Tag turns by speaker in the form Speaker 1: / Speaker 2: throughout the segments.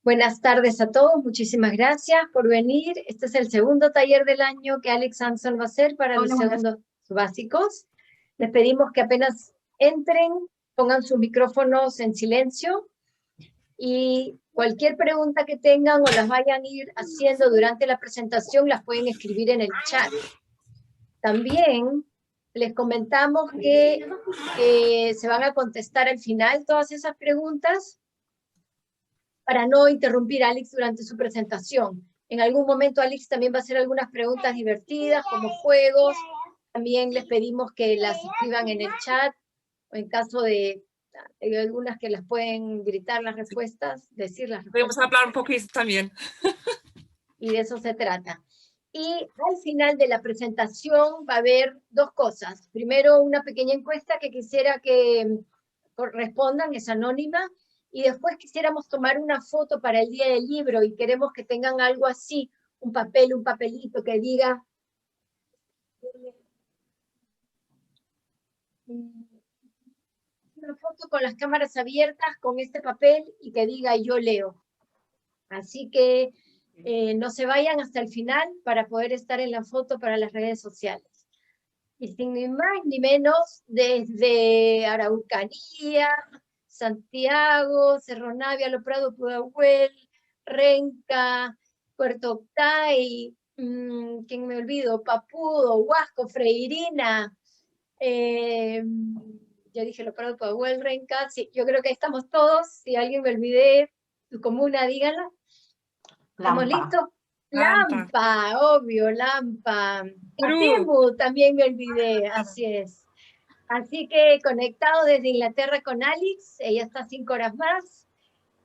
Speaker 1: Buenas tardes a todos, muchísimas gracias por venir. Este es el segundo taller del año que Alex Sansón va a hacer para los segundos básicos. Les pedimos que apenas entren, pongan sus micrófonos en silencio y cualquier pregunta que tengan o las vayan a ir haciendo durante la presentación las pueden escribir en el chat. También les comentamos que se van a contestar al final todas esas preguntas para no interrumpir a Alex durante su presentación. En algún momento Alex también va a hacer algunas preguntas divertidas, como juegos. También les pedimos que las escriban en el chat, o en caso de hay algunas que las pueden gritar las respuestas, decir las respuestas.
Speaker 2: Podemos hablar un poquito también.
Speaker 1: Y de eso se trata. Y al final de la presentación va a haber dos cosas. Primero, una pequeña encuesta que quisiera que respondan, es anónima, y después quisiéramos tomar una foto para el día del libro y queremos que tengan algo así, un papel, un papelito que diga una foto con las cámaras abiertas con este papel y que diga yo leo. Así que no se vayan hasta el final para poder estar en la foto para las redes sociales. Y sin ni más ni menos, desde Araucanía, Santiago, Cerro Navia, Lo Prado, Pudahuel, Renca, Puerto Octay, ¿quién me olvido? Papudo, Huasco, Freirina, ya dije Lo Prado, Pudahuel, Renca, sí, yo creo que estamos todos, si alguien me olvidé, tu comuna, díganla. ¿Estamos listos? Lampa, obvio, Lampa. Atemu también me olvidé, así es. Así que conectado desde Inglaterra con Alex, ella está 5 horas más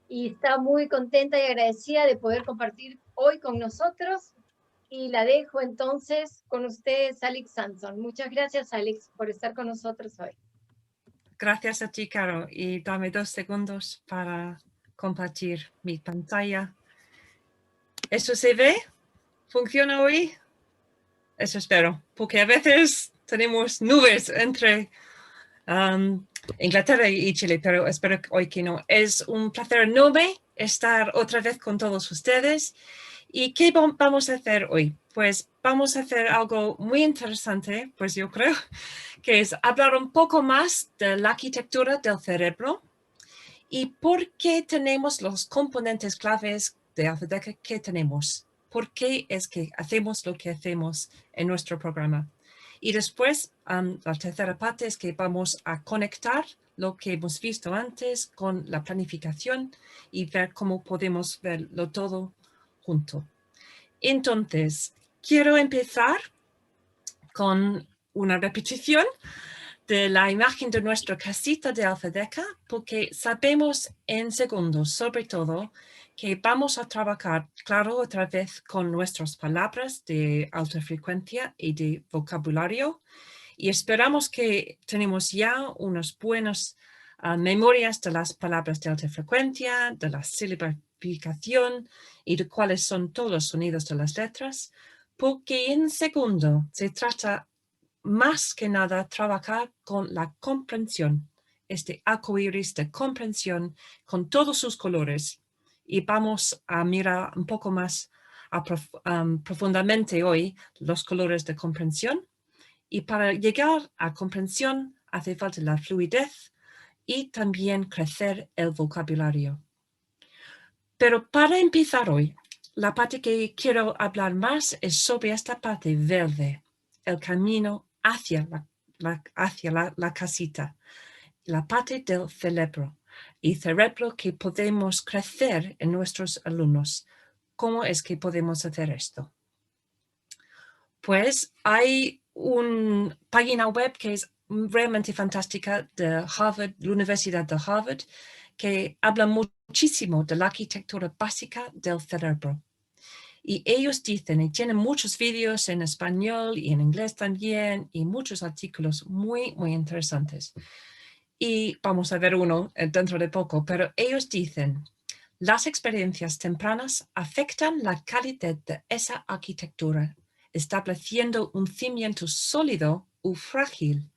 Speaker 1: y está muy contenta y agradecida de poder compartir hoy con nosotros. Y la dejo entonces con ustedes, Alex Sansón. Muchas gracias, Alex, por estar con nosotros hoy.
Speaker 2: Gracias a ti, Caro. Y dame 2 segundos para compartir mi pantalla. ¿Eso se ve? ¿Funciona hoy? Eso espero, porque a veces tenemos nubes entre Inglaterra y Chile, pero espero hoy que no. Es un placer enorme estar otra vez con todos ustedes. ¿Y qué vamos a hacer hoy? Pues vamos a hacer algo muy interesante, pues yo creo, que es hablar un poco más de la arquitectura del cerebro y por qué tenemos los componentes claves de Alphadeca que tenemos. ¿Por qué es que hacemos lo que hacemos en nuestro programa? Y después, la tercera parte es que vamos a conectar lo que hemos visto antes con la planificación y ver cómo podemos verlo todo junto. Entonces, quiero empezar con una repetición de la imagen de nuestra casita de Alphadeca, porque sabemos en segundos, sobre todo, que vamos a trabajar, claro, otra vez con nuestras palabras de alta frecuencia y de vocabulario, y esperamos que tenemos ya unas buenas memorias de las palabras de alta frecuencia, de la silabificación y de cuáles son todos los sonidos de las letras, porque en segundo se trata más que nada trabajar con la comprensión, este arcoíris de comprensión con todos sus colores. Y vamos a mirar un poco más profundamente hoy los colores de comprensión. Y para llegar a comprensión hace falta la fluidez y también crecer el vocabulario. Pero para empezar hoy, la parte que quiero hablar más es sobre esta parte verde, el camino hacia la casita, la parte del cerebro y cerebro que podemos crecer en nuestros alumnos. ¿Cómo es que podemos hacer esto? Pues hay una página web que es realmente fantástica de Harvard, la Universidad de Harvard, que habla muchísimo de la arquitectura básica del cerebro. Y ellos dicen, y tienen muchos vídeos en español y en inglés también, y muchos artículos muy, muy interesantes. Y vamos a ver uno dentro de poco, pero ellos dicen, las experiencias tempranas afectan la calidad de esa arquitectura, estableciendo un cimiento sólido o frágil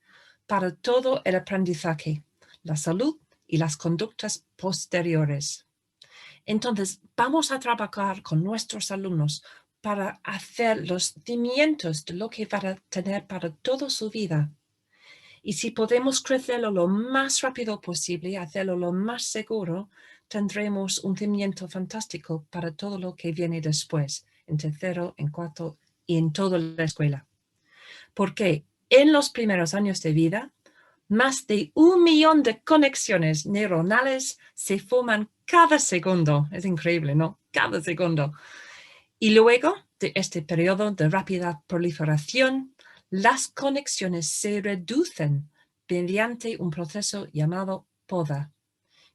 Speaker 2: para todo el aprendizaje, la salud y las conductas posteriores. Entonces, vamos a trabajar con nuestros alumnos para hacer los cimientos de lo que van a tener para toda su vida. Y si podemos crecerlo lo más rápido posible, hacerlo lo más seguro, tendremos un cimiento fantástico para todo lo que viene después, en tercero, en cuarto y en toda la escuela. Porque en los primeros años de vida, más de 1 millón de conexiones neuronales se forman cada segundo. Es increíble, ¿no? Cada segundo. Y luego de este periodo de rápida proliferación, las conexiones se reducen mediante un proceso llamado poda,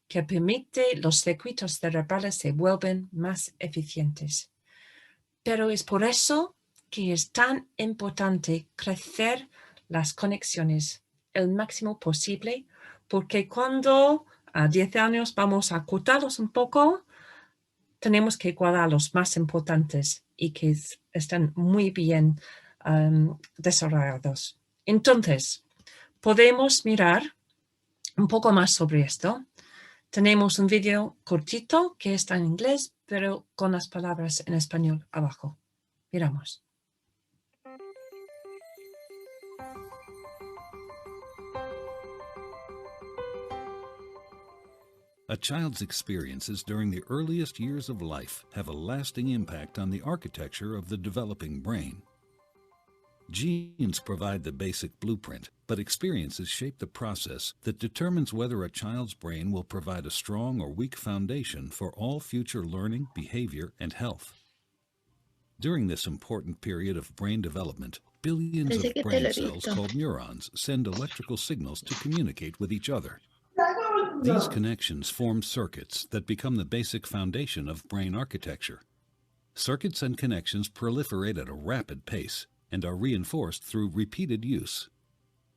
Speaker 2: que permite los circuitos cerebrales se vuelven más eficientes. Pero es por eso que es tan importante crecer las conexiones el máximo posible, porque cuando a 10 años vamos a cortarlos un poco, tenemos que guardar los más importantes y que están muy bien desarrollados. Entonces, podemos mirar un poco más sobre esto. Tenemos un vídeo cortito que está en inglés, pero con las palabras en español abajo. Miramos.
Speaker 3: A child's experiences during the earliest years of life have a lasting impact on the architecture of the developing brain. Genes provide the basic blueprint, but experiences shape the process that determines whether a child's brain will provide a strong or weak foundation for all future learning, behavior, and health. During this important period of brain development, billions of brain cells called neurons send electrical signals to communicate with each other. These connections form circuits that become the basic foundation of brain architecture. Circuits and connections proliferate at a rapid pace and are reinforced through repeated use.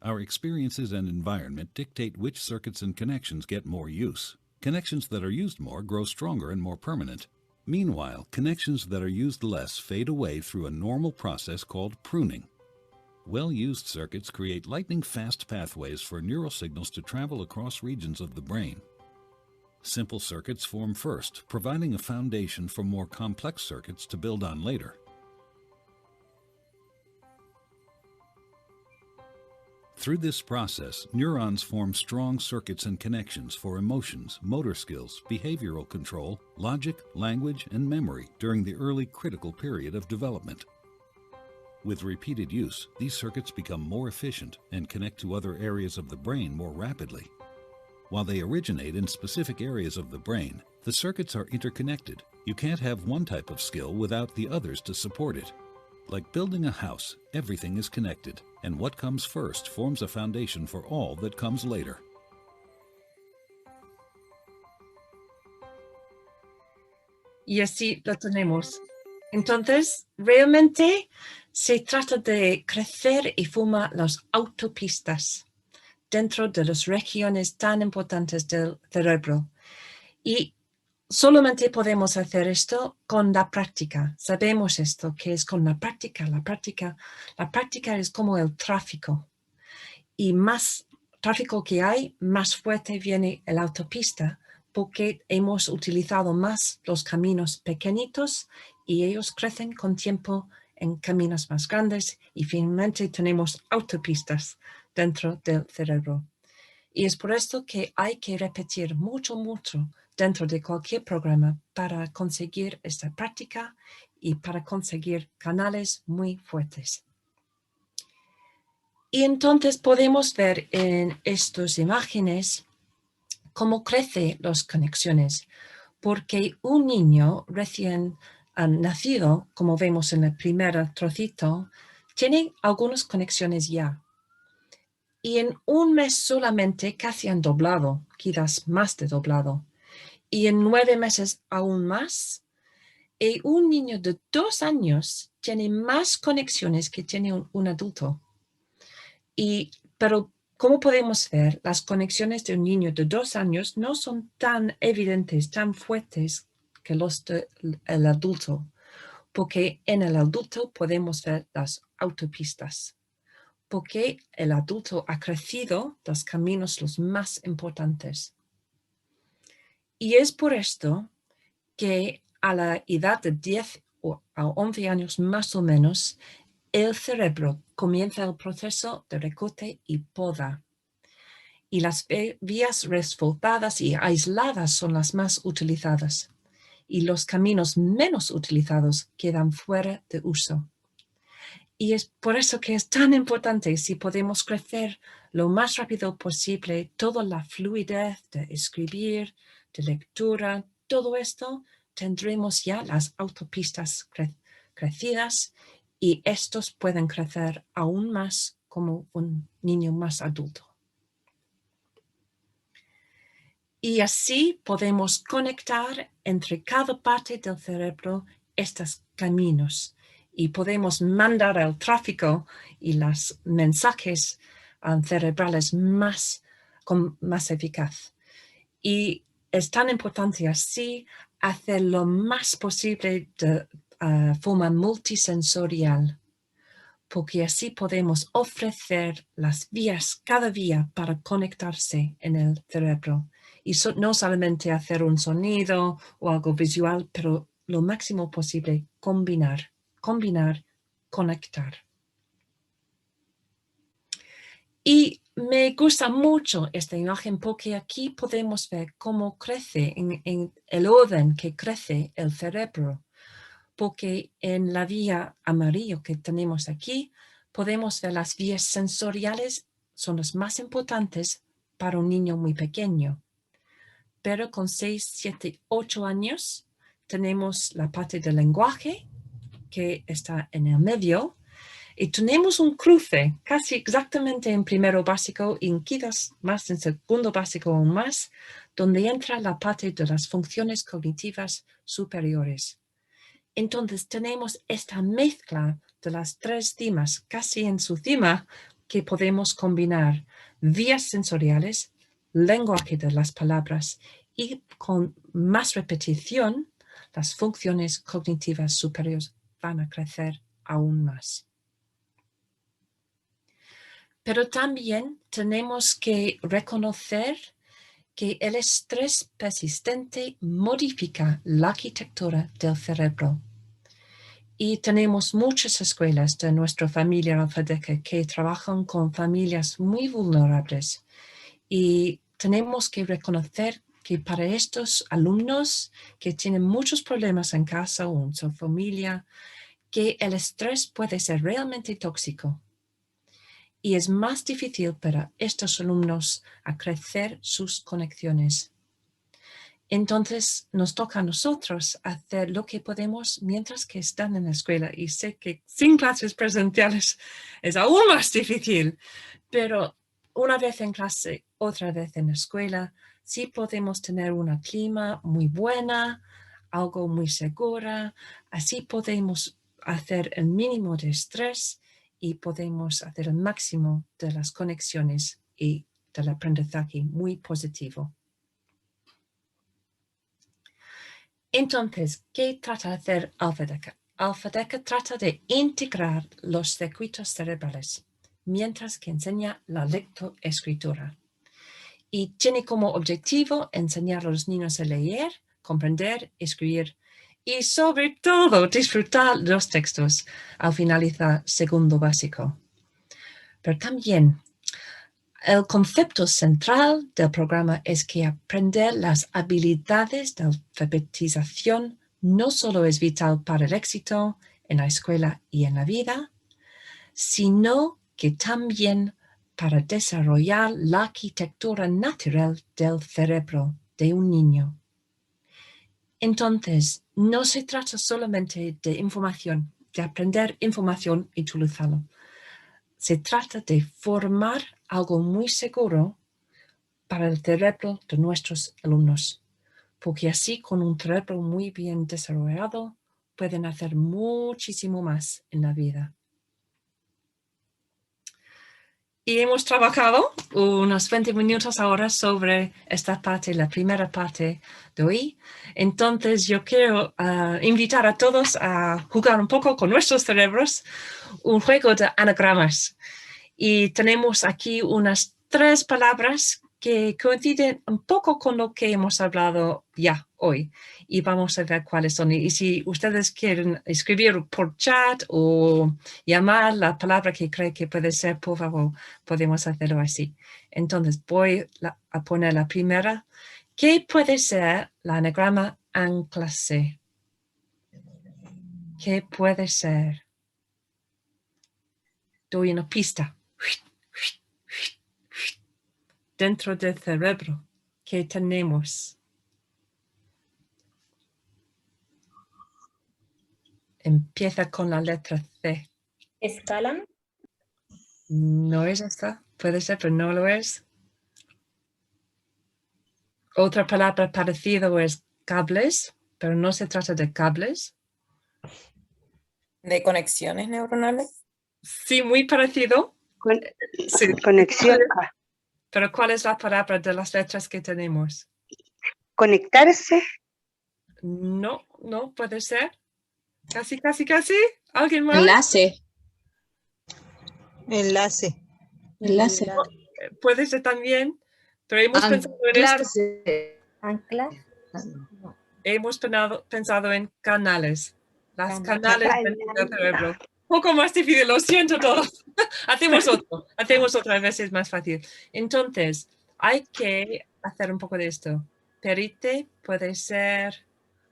Speaker 3: Our experiences and environment dictate which circuits and connections get more use. Connections that are used more grow stronger and more permanent. Meanwhile, connections that are used less fade away through a normal process called pruning. Well-used circuits create lightning-fast pathways for neural signals to travel across regions of the brain. Simple circuits form first, providing a foundation for more complex circuits to build on later. Through this process, neurons form strong circuits and connections for emotions, motor skills, behavioral control, logic, language, and memory during the early critical period of development. With repeated use, these circuits become more efficient and connect to other areas of the brain more rapidly. While they originate in specific areas of the brain, the circuits are interconnected. You can't have one type of skill without the others to support it. Like building a house, everything is connected, and what comes first forms a foundation for all that comes later.
Speaker 2: Y así lo tenemos. Entonces, realmente se trata de crecer y formar las autopistas dentro de las regiones tan importantes del cerebro. Y solamente podemos hacer esto con la práctica. Sabemos esto, que es con la práctica. La práctica es como el tráfico. Y más tráfico que hay, más fuerte viene la autopista, porque hemos utilizado más los caminos pequeñitos y ellos crecen con tiempo en caminos más grandes y finalmente tenemos autopistas dentro del cerebro. Y es por esto que hay que repetir mucho dentro de cualquier programa para conseguir esta práctica y para conseguir canales muy fuertes. Y entonces podemos ver en estas imágenes cómo crecen las conexiones, porque un niño recién nacido, como vemos en el primer trocito, tiene algunas conexiones ya. Y en un mes solamente casi han doblado, quizás más de doblado. Y en 9 meses aún más. Y un niño de 2 años tiene más conexiones que tiene un adulto. Pero como podemos ver, las conexiones de un niño de 2 años no son tan evidentes, tan fuertes que los del adulto, porque en el adulto podemos ver las autopistas, porque el adulto ha crecido los caminos los más importantes. Y es por esto que a la edad de 10 o a 11 años más o menos, el cerebro comienza el proceso de recorte y poda. Y las vías resfoldadas y aisladas son las más utilizadas. Y los caminos menos utilizados quedan fuera de uso. Y es por eso que es tan importante si podemos crecer lo más rápido posible toda la fluidez de escribir, de lectura, todo esto, tendremos ya las autopistas crecidas y estos pueden crecer aún más como un niño más adulto. Y así podemos conectar entre cada parte del cerebro estos caminos y podemos mandar el tráfico y los mensajes cerebrales más eficaz. Y es tan importante así hacer lo más posible de forma multisensorial, porque así podemos ofrecer las vías cada vía para conectarse en el cerebro. Y no solamente hacer un sonido o algo visual, pero lo máximo posible combinar, conectar. Y me gusta mucho esta imagen porque aquí podemos ver cómo crece, en el orden que crece el cerebro. Porque en la vía amarillo que tenemos aquí, podemos ver las vías sensoriales son las más importantes para un niño muy pequeño. Pero con 6, 7, 8 años tenemos la parte del lenguaje que está en el medio y tenemos un cruce casi exactamente en primero básico y quizás más en segundo básico o más, donde entra la parte de las funciones cognitivas superiores. Entonces tenemos esta mezcla de las tres cimas, casi en su cima, que podemos combinar vías sensoriales, lenguaje de las palabras y con más repetición, las funciones cognitivas superiores van a crecer aún más. Pero también tenemos que reconocer que el estrés persistente modifica la arquitectura del cerebro. Y tenemos muchas escuelas de nuestra familia Alfadeca que trabajan con familias muy vulnerables. Y tenemos que reconocer que para estos alumnos que tienen muchos problemas en casa o en su familia, que el estrés puede ser realmente tóxico. Y es más difícil para estos alumnos a crecer sus conexiones. Entonces nos toca a nosotros hacer lo que podemos mientras que están en la escuela. Y sé que sin clases presenciales es aún más difícil, pero una vez en clase, otra vez en la escuela, sí podemos tener un clima muy buena, algo muy segura. Así podemos hacer el mínimo de estrés y podemos hacer el máximo de las conexiones y del aprendizaje muy positivo. Entonces, ¿qué trata de hacer Alfadeca? Alfadeca trata de integrar los circuitos cerebrales mientras que enseña la lectoescritura. Y tiene como objetivo enseñar a los niños a leer, comprender, escribir y sobre todo disfrutar los textos al finalizar segundo básico. Pero también el concepto central del programa es que aprender las habilidades de alfabetización no solo es vital para el éxito en la escuela y en la vida, sino que también para desarrollar la arquitectura natural del cerebro de un niño. Entonces, no se trata solamente de información, de aprender información y utilizarlo. Se trata de formar algo muy seguro para el cerebro de nuestros alumnos, porque así con un cerebro muy bien desarrollado pueden hacer muchísimo más en la vida. Y hemos trabajado unos 20 minutos ahora sobre esta parte, la primera parte de hoy. Entonces yo quiero invitar a todos a jugar un poco con nuestros cerebros, un juego de anagramas. Y tenemos aquí unas 3 palabras que coinciden un poco con lo que hemos hablado ya hoy y vamos a ver cuáles son. Y si ustedes quieren escribir por chat o llamar la palabra que cree que puede ser, por favor, podemos hacerlo así. Entonces voy a poner la primera. ¿Qué puede ser la anagrama anclase? ¿Qué puede ser? Doy una pista. Dentro del cerebro, ¿qué tenemos? Empieza con la letra C.
Speaker 4: ¿Escalan?
Speaker 2: No es esta. Puede ser, pero no lo es. Otra palabra parecida es cables, pero no se trata de cables.
Speaker 4: ¿De conexiones neuronales?
Speaker 2: Sí, muy parecido. Sí.
Speaker 5: Conexión.
Speaker 2: Pero ¿cuál es la palabra de las letras que tenemos?
Speaker 5: Conectarse.
Speaker 2: No, no puede ser. Casi, casi, casi. ¿Alguien más?
Speaker 6: Enlace.
Speaker 7: Enlace.
Speaker 6: Enlace.
Speaker 2: Puede ser también, pero hemos pensado en esto.
Speaker 1: Anclar.
Speaker 2: Hemos pensado en canales. Las canales del cerebro. Un poco más difícil, lo siento todos. Hacemos otra vez, es más fácil. Entonces, hay que hacer un poco de esto. Perite puede ser...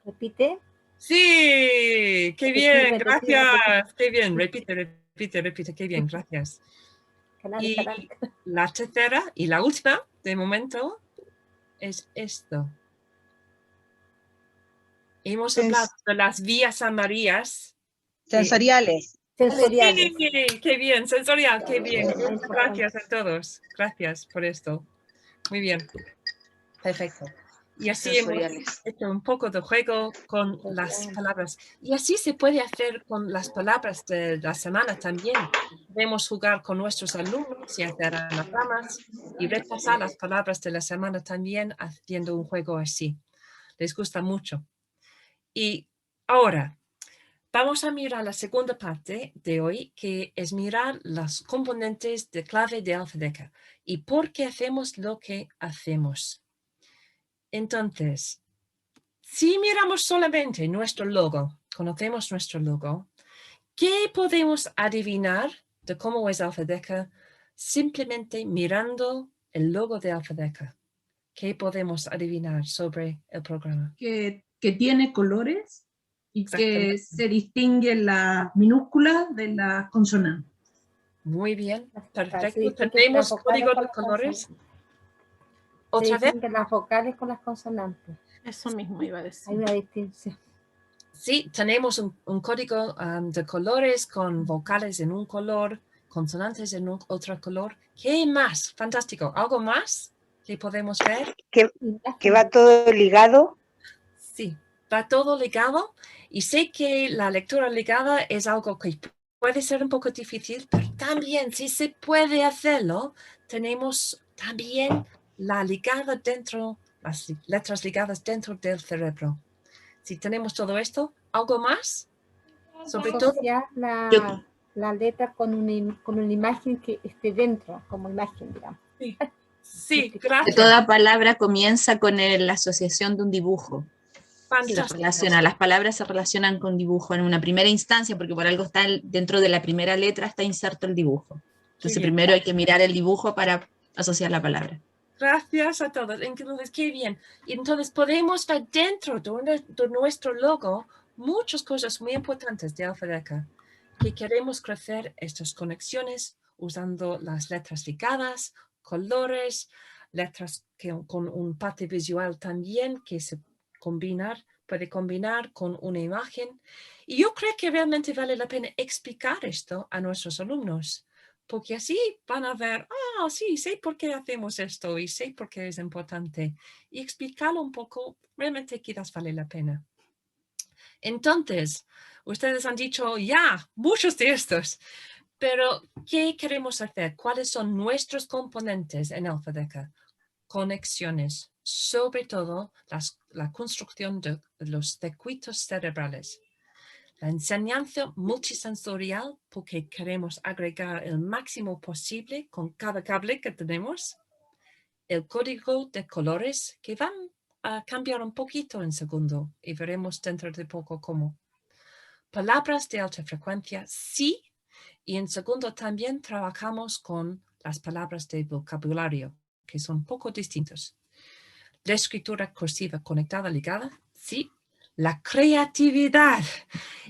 Speaker 1: Repite.
Speaker 2: Sí, qué bien,
Speaker 1: Repite,
Speaker 2: gracias. Qué bien, repite, qué bien, gracias.
Speaker 1: Canales,
Speaker 2: Y
Speaker 1: canales.
Speaker 2: la tercera y la última, de momento, es esto. Hemos hablado de las vías amarillas.
Speaker 7: Sensoriales.
Speaker 1: Sensoriales.
Speaker 2: Sí, qué bien, sensorial, qué bien. Muchas gracias a todos. Gracias por esto. Muy bien. Perfecto. Y así hemos hecho un poco de juego con las palabras. Y así se puede hacer con las palabras de la semana también. Podemos jugar con nuestros alumnos y hacer anagramas y repasar las palabras de la semana también haciendo un juego así. Les gusta mucho. Y ahora vamos a mirar la segunda parte de hoy, que es mirar los componentes de clave de AlphaDeca y por qué hacemos lo que hacemos. Entonces, si miramos solamente nuestro logo, conocemos nuestro logo, ¿qué podemos adivinar de cómo es AlphaDeca simplemente mirando el logo de AlphaDeca? ¿Qué podemos adivinar sobre el programa?
Speaker 8: Que tiene colores y que se distingue la minúscula de la consonante.
Speaker 2: Muy bien, perfecto.
Speaker 1: Sí,
Speaker 2: ¿Tenemos código de colores? ¿Otra vez?
Speaker 1: Las vocales con las consonantes.
Speaker 6: Eso mismo iba a decir.
Speaker 1: Hay una distinción.
Speaker 2: Sí, tenemos un código de colores con vocales en un color, consonantes en otro color. ¿Qué más? Fantástico. ¿Algo más que podemos ver?
Speaker 5: Que va todo ligado.
Speaker 2: Sí, va todo ligado. Y sé que la lectura ligada es algo que puede ser un poco difícil, pero también si se puede hacerlo, tenemos también la ligada dentro, las letras ligadas dentro del cerebro. Si tenemos todo esto, ¿algo más? Sobre todo
Speaker 1: la letra con una imagen que esté dentro, como imagen, digamos.
Speaker 2: Sí, gracias.
Speaker 6: Toda palabra comienza con la asociación de un dibujo. Las palabras se relacionan con dibujo en una primera instancia, porque por algo está dentro de la primera letra está inserto el dibujo. Entonces primero hay que mirar el dibujo para asociar la palabra.
Speaker 2: Gracias a todos. Entonces, qué bien. Y entonces podemos ver dentro de nuestro logo muchas cosas muy importantes de AlphaDeca, que queremos crecer estas conexiones usando las letras ligadas, colores, letras con un parte visual también que se puede combinar con una imagen. Y yo creo que realmente vale la pena explicar esto a nuestros alumnos, porque así van a ver, sí, sé por qué hacemos esto y sé por qué es importante. Y explicarlo un poco, realmente quizás vale la pena. Entonces, ustedes han dicho ya muchos de estos, pero ¿qué queremos hacer? ¿Cuáles son nuestros componentes en AlphaDeca? Conexiones, sobre todo la construcción de los circuitos cerebrales. La enseñanza multisensorial, porque queremos agregar el máximo posible con cada cable que tenemos. el código de colores que van a cambiar un poquito en segundo y veremos dentro de poco cómo. Palabras de alta frecuencia, sí, y en segundo también trabajamos con las palabras de vocabulario, que son un poco distintos. La escritura cursiva conectada, ligada, sí. La creatividad.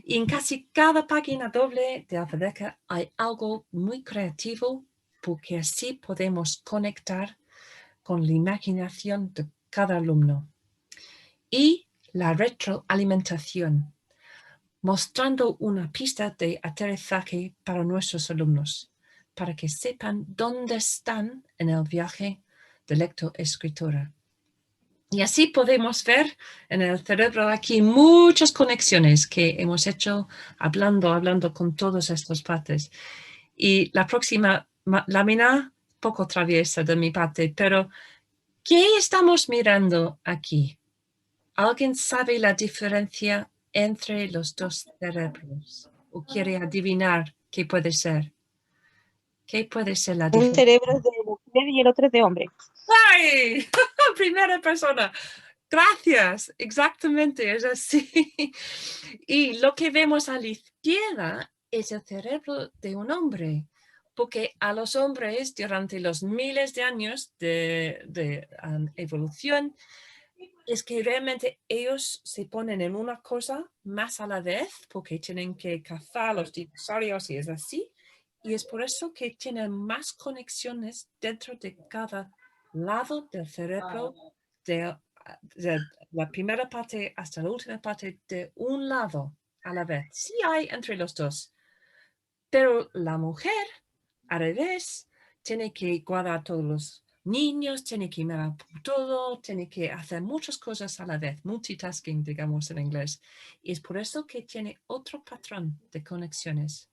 Speaker 2: Y en casi cada página doble de Alfadeca hay algo muy creativo porque así podemos conectar con la imaginación de cada alumno. Y la retroalimentación, mostrando una pista de aterrizaje para nuestros alumnos, para que sepan dónde están en el viaje de lectoescritura. Y así podemos ver en el cerebro aquí muchas conexiones que hemos hecho hablando con todas estas partes. Y la próxima lámina, poco traviesa de mi parte, pero ¿qué estamos mirando aquí? ¿Alguien sabe la diferencia entre los dos cerebros? ¿O quiere adivinar qué puede ser? ¿Qué puede ser la diferencia?
Speaker 5: Un cerebro es de mujer y el otro es de hombre.
Speaker 2: ¡Ay! Primera persona. Gracias, exactamente, es así. Y lo que vemos a la izquierda es el cerebro de un hombre, porque a los hombres durante los miles de años de evolución, es que realmente ellos se ponen en una cosa más a la vez, porque tienen que cazar los dinosaurios y es así. Y es por eso que tienen más conexiones dentro de cada lado del cerebro de la primera parte hasta la última parte de un lado a la vez. Sí hay entre los dos. Pero la mujer, al revés, tiene que guardar todos los niños, tiene que mirar todo, tiene que hacer muchas cosas a la vez. Multitasking, digamos en inglés. Y es por eso que tiene otro patrón de conexiones.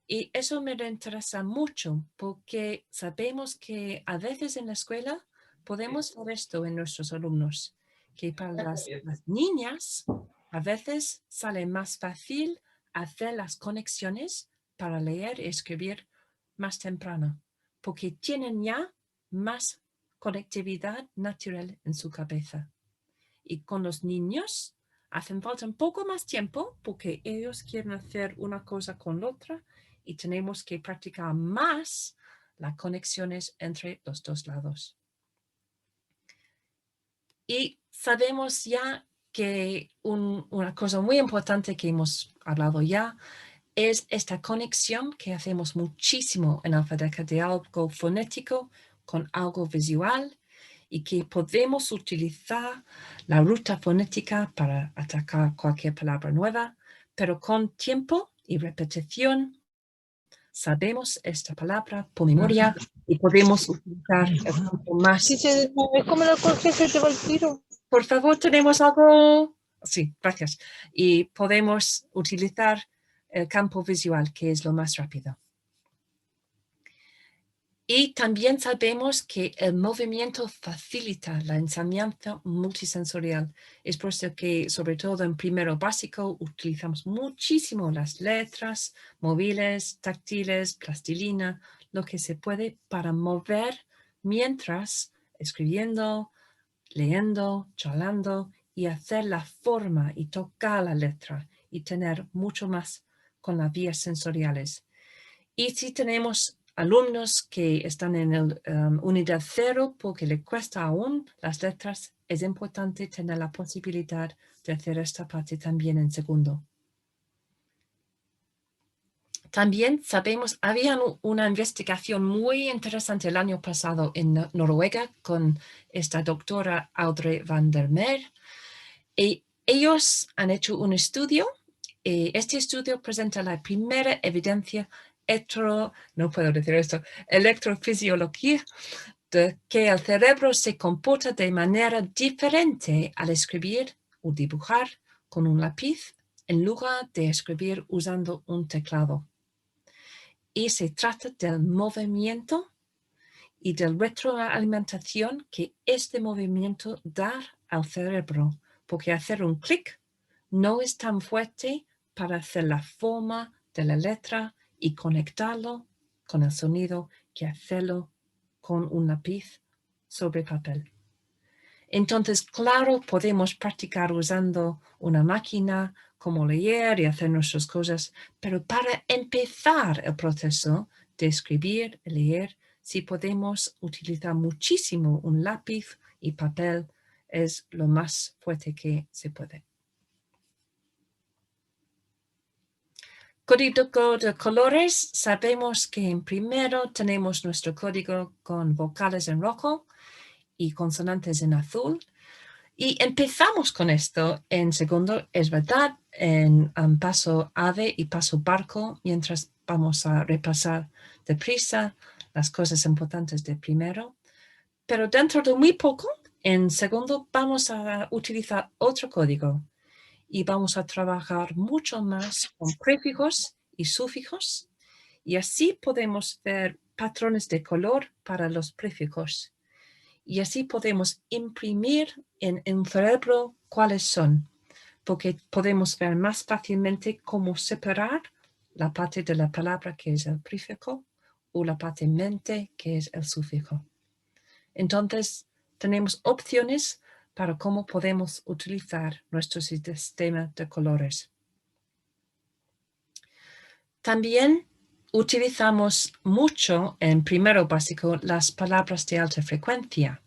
Speaker 2: Y eso me interesa mucho porque sabemos que a veces en la escuela podemos ver esto en nuestros alumnos, que para las niñas a veces sale más fácil hacer las conexiones para leer y escribir más temprano, porque tienen ya más conectividad natural en su cabeza. Y con los niños hacen falta un poco más tiempo porque ellos quieren hacer una cosa con la otra y tenemos que practicar más las conexiones entre los dos lados. Y sabemos ya que una cosa muy importante que hemos hablado ya es esta conexión que hacemos muchísimo en Alfadeca de algo fonético con algo visual y que podemos utilizar la ruta fonética para atacar cualquier palabra nueva, pero con tiempo y repetición sabemos esta palabra por memoria y podemos utilizar el campo más.
Speaker 5: Sí, es como el consejo que te va al tiro.
Speaker 2: Por favor, ¿tenemos algo? Sí, gracias. Y podemos utilizar el campo visual, que es lo más rápido. Y también sabemos que el movimiento facilita la enseñanza multisensorial. Es por eso que, sobre todo en primero básico, utilizamos muchísimo las letras, móviles, táctiles, plastilina, lo que se puede para mover mientras escribiendo, leyendo, charlando y hacer la forma y tocar la letra y tener mucho más con las vías sensoriales. Y si tenemos alumnos que están en el unidad 0 porque le cuesta aún las letras, es importante tener la posibilidad de hacer esta parte también en segundo. También sabemos, había una investigación muy interesante el año pasado en Noruega con esta doctora Audrey van der Meer. Y ellos han hecho un estudio. Este estudio presenta la primera evidencia electrofisiología de que el cerebro se comporta de manera diferente al escribir o dibujar con un lápiz en lugar de escribir usando un teclado. Y se trata del movimiento y de la retroalimentación que este movimiento da al cerebro, porque hacer un clic no es tan fuerte para hacer la forma de la letra y conectarlo con el sonido que hacerlo con un lápiz sobre papel. Entonces, claro, podemos practicar usando una máquina, como leer y hacer nuestras cosas, pero para empezar el proceso de escribir y leer, si podemos utilizar muchísimo un lápiz y papel, es lo más fuerte que se puede. Código de colores, sabemos que en primero tenemos nuestro código con vocales en rojo y consonantes en azul. Y empezamos con esto en segundo, es verdad, en paso ave y paso barco, mientras vamos a repasar deprisa las cosas importantes de primero. Pero dentro de muy poco, en segundo, vamos a utilizar otro código y vamos a trabajar mucho más con prefijos y sufijos. Y así podemos ver patrones de color para los prefijos. Y así podemos imprimir en un cerebro cuáles son, porque podemos ver más fácilmente cómo separar la parte de la palabra que es el prefijo o la parte mente que es el sufijo. Entonces, tenemos opciones para cómo podemos utilizar nuestro sistema de colores. También utilizamos mucho en primero básico las palabras de alta frecuencia.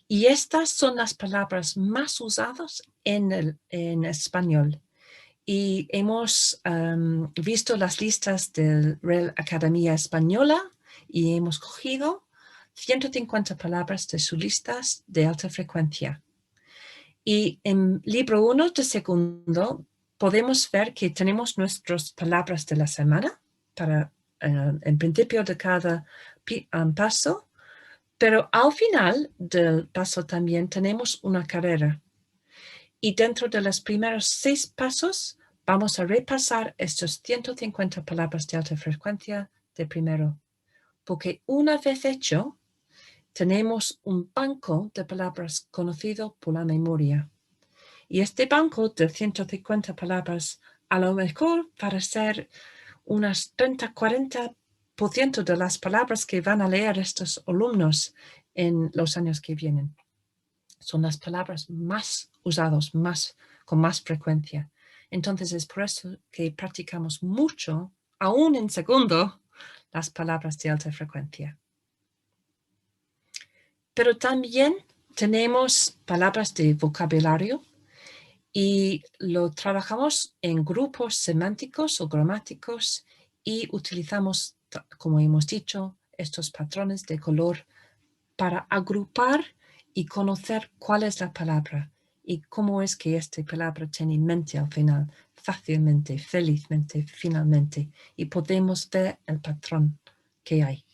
Speaker 2: Y estas son las palabras más usadas en español. Y hemos visto las listas de la Real Academia Española y hemos cogido 150 palabras de sus listas de alta frecuencia. Y en libro 1 de segundo podemos ver que tenemos nuestras palabras de la semana para en principio de cada paso. Pero al final del paso también tenemos una carrera. Y dentro de los primeros 6 pasos vamos a repasar estos 150 palabras de alta frecuencia de primero. Porque una vez hecho, tenemos un banco de palabras conocido por la memoria. Y este banco de 150 palabras, a lo mejor para ser unas 30-40% de las palabras que van a leer estos alumnos en los años que vienen. Son las palabras más usadas, con más frecuencia. Entonces es por eso que practicamos mucho, aún en segundo, las palabras de alta frecuencia. Pero también tenemos palabras de vocabulario y lo trabajamos en grupos semánticos o gramáticos y utilizamos, como hemos dicho, estos patrones de color para agrupar y conocer cuál es la palabra y cómo es que esta palabra tiene mente al final, fácilmente, felizmente, finalmente, y podemos ver el patrón que hay.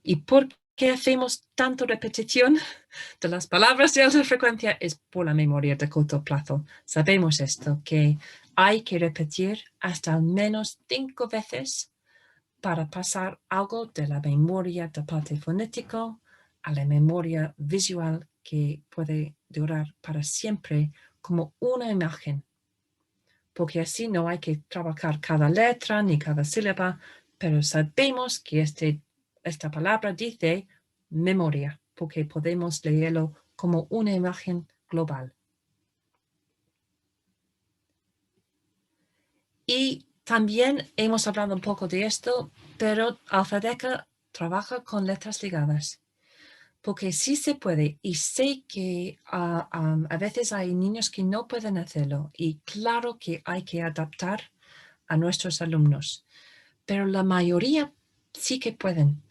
Speaker 2: ¿Y por qué hacemos tanta repetición de las palabras de alta frecuencia? Es por la memoria de corto plazo. Sabemos esto, que hay que repetir hasta al menos 5 veces para pasar algo de la memoria de parte fonética a la memoria visual que puede durar para siempre como una imagen. Porque así no hay que trabajar cada letra ni cada sílaba, pero sabemos que esta palabra dice memoria, porque podemos leerlo como una imagen global. Y también hemos hablado un poco de esto, pero Alfadeca trabaja con letras ligadas, porque sí se puede, y sé que a veces hay niños que no pueden hacerlo, y claro que hay que adaptar a nuestros alumnos, pero la mayoría sí que pueden.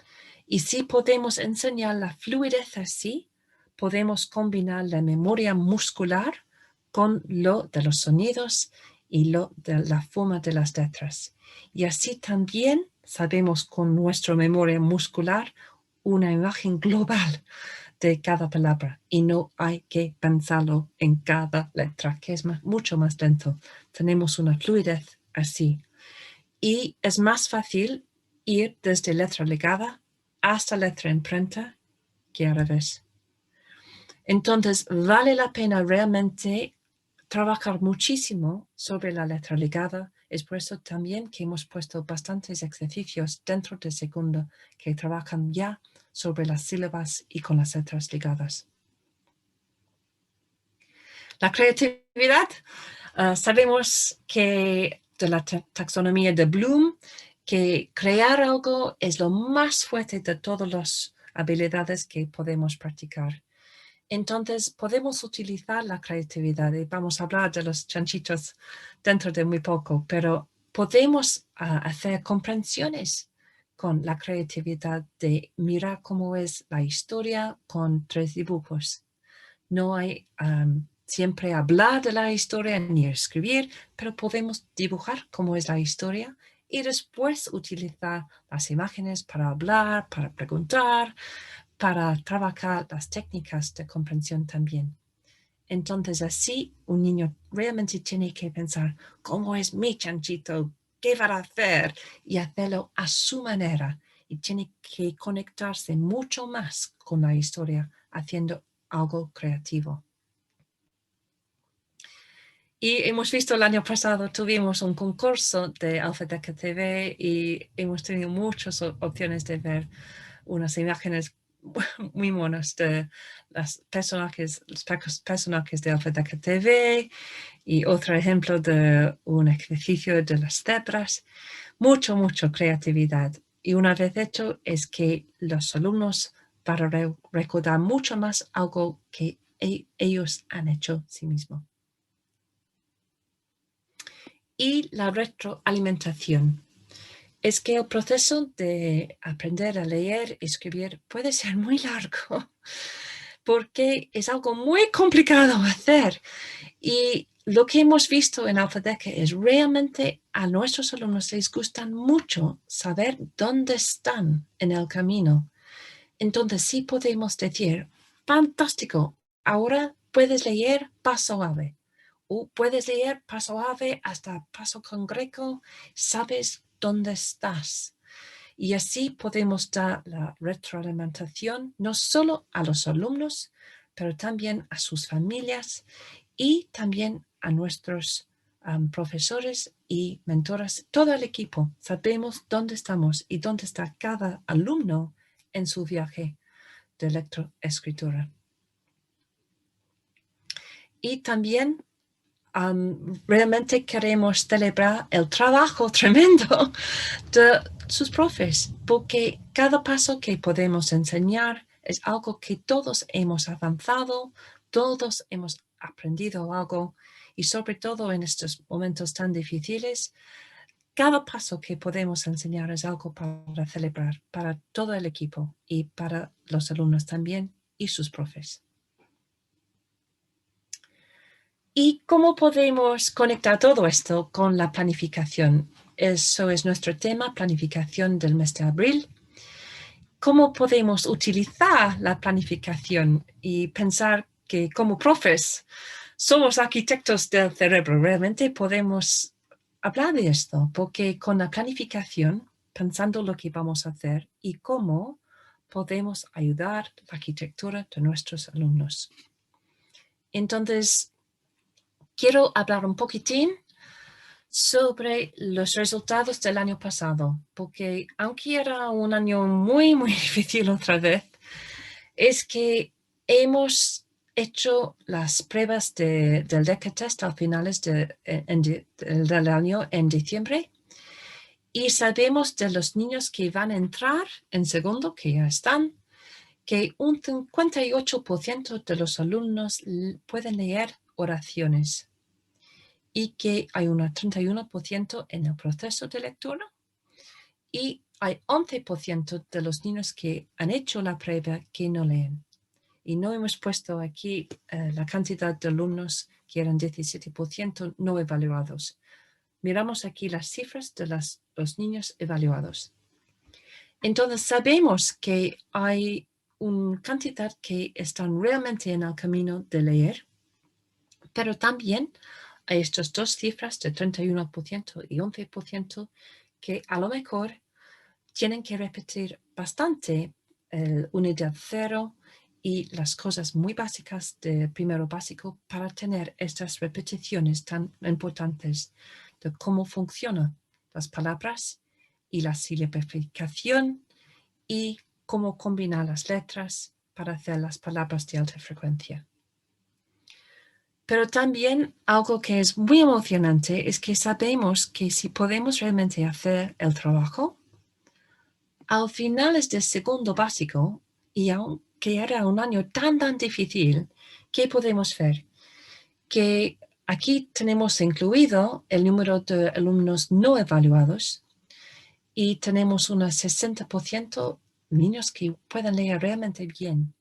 Speaker 2: Y si podemos enseñar la fluidez así, podemos combinar la memoria muscular con lo de los sonidos y lo de la forma de las letras. Y así también sabemos con nuestra memoria muscular una imagen global de cada palabra y no hay que pensarlo en cada letra, que es mucho más lento. Tenemos una fluidez así. Y es más fácil ir desde letra ligada hasta letra imprenta que al revés. Entonces, vale la pena realmente trabajar muchísimo sobre la letra ligada Es por eso también que hemos puesto bastantes ejercicios dentro de segundo que trabajan ya sobre las sílabas y con las letras ligadas. La creatividad, sabemos que de la taxonomía de Bloom, que crear algo es lo más fuerte de todas las habilidades que podemos practicar. Entonces podemos utilizar la creatividad y vamos a hablar de los chanchitos dentro de muy poco, pero podemos hacer comprensiones con la creatividad de mirar cómo es la historia con 3 dibujos. No hay siempre hablar de la historia ni escribir, pero podemos dibujar cómo es la historia y después utilizar las imágenes para hablar, para preguntar, para trabajar las técnicas de comprensión también. Entonces así un niño realmente tiene que pensar cómo es mi chanchito, qué va a hacer y hacerlo a su manera. Y tiene que conectarse mucho más con la historia haciendo algo creativo. Y hemos visto el año pasado, tuvimos un concurso de Alphadeca TV y hemos tenido muchas opciones de ver unas imágenes muy monas de los personajes de Alphadeca TV y otro ejemplo de un ejercicio de las cebras. Mucho creatividad. Y una vez hecho es que los alumnos van a recordar mucho más algo que ellos han hecho sí mismos. Y la retroalimentación. Es que el proceso de aprender a leer y escribir puede ser muy largo porque es algo muy complicado hacer. Y lo que hemos visto en Alphadeca es realmente a nuestros alumnos les gusta mucho saber dónde están en el camino. Entonces sí podemos decir, fantástico, ahora puedes leer paso ave. O puedes leer paso ave hasta paso congreco, sabes dónde estás. Y así podemos dar la retroalimentación no solo a los alumnos, pero también a sus familias y también a nuestros profesores y mentoras, todo el equipo. Sabemos dónde estamos y dónde está cada alumno en su viaje de lectoescritura. Y también realmente queremos celebrar el trabajo tremendo de sus profes, porque cada paso que podemos enseñar es algo que todos hemos avanzado, todos hemos aprendido algo y sobre todo en estos momentos tan difíciles, cada paso que podemos enseñar es algo para celebrar para todo el equipo y para los alumnos también y sus profes. ¿Y cómo podemos conectar todo esto con la planificación? Eso es nuestro tema, planificación del mes de abril. ¿Cómo podemos utilizar la planificación y pensar que como profes somos arquitectos del cerebro? Realmente podemos hablar de esto, porque con la planificación, pensando lo que vamos a hacer y cómo podemos ayudar la arquitectura de nuestros alumnos. Entonces, quiero hablar un poquitín sobre los resultados del año pasado, porque aunque era un año muy difícil otra vez, es que hemos hecho las pruebas del DECA Test al finales del año en diciembre y sabemos de los niños que van a entrar en segundo, que ya están, que un 58% de los alumnos pueden leer oraciones y que hay un 31% en el proceso de lectura y hay 11% de los niños que han hecho la prueba que no leen. Y no hemos puesto aquí la cantidad de alumnos que eran 17% no evaluados. Miramos aquí las cifras de los niños evaluados. Entonces sabemos que hay una cantidad que están realmente en el camino de leer, pero también hay estas dos cifras de 31% y 11% que a lo mejor tienen que repetir bastante unidad 0 y las cosas muy básicas de primero básico para tener estas repeticiones tan importantes de cómo funcionan las palabras y la silabificación y cómo combinar las letras para hacer las palabras de alta frecuencia. Pero también algo que es muy emocionante es que sabemos que si podemos realmente hacer el trabajo, al final del segundo básico, y aunque era un año tan difícil, ¿qué podemos ver? Que aquí tenemos incluido el número de alumnos no evaluados y tenemos unos 60% niños que pueden leer realmente bien.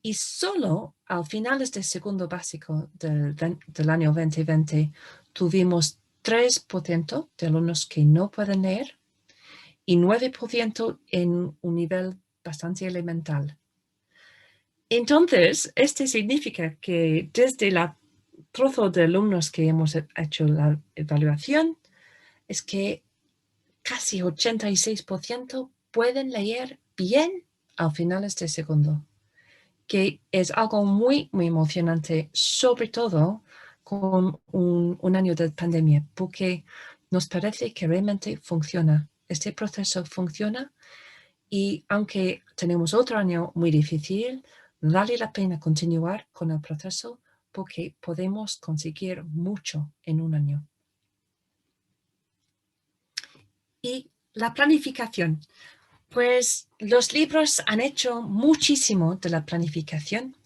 Speaker 2: Y solo al finales del segundo básico del año 2020 tuvimos 3% de alumnos que no pueden leer y 9% en un nivel bastante elemental. Entonces, esto significa que desde el trozo de alumnos que hemos hecho la evaluación, es que casi 86% pueden leer bien al finales del segundo, que es algo muy, muy emocionante, sobre todo con un año de pandemia, porque nos parece que realmente funciona. Este proceso funciona y aunque tenemos otro año muy difícil, vale la pena continuar con el proceso porque podemos conseguir mucho en un año. Y la planificación. Pues los libros han hecho muchísimo de la planificación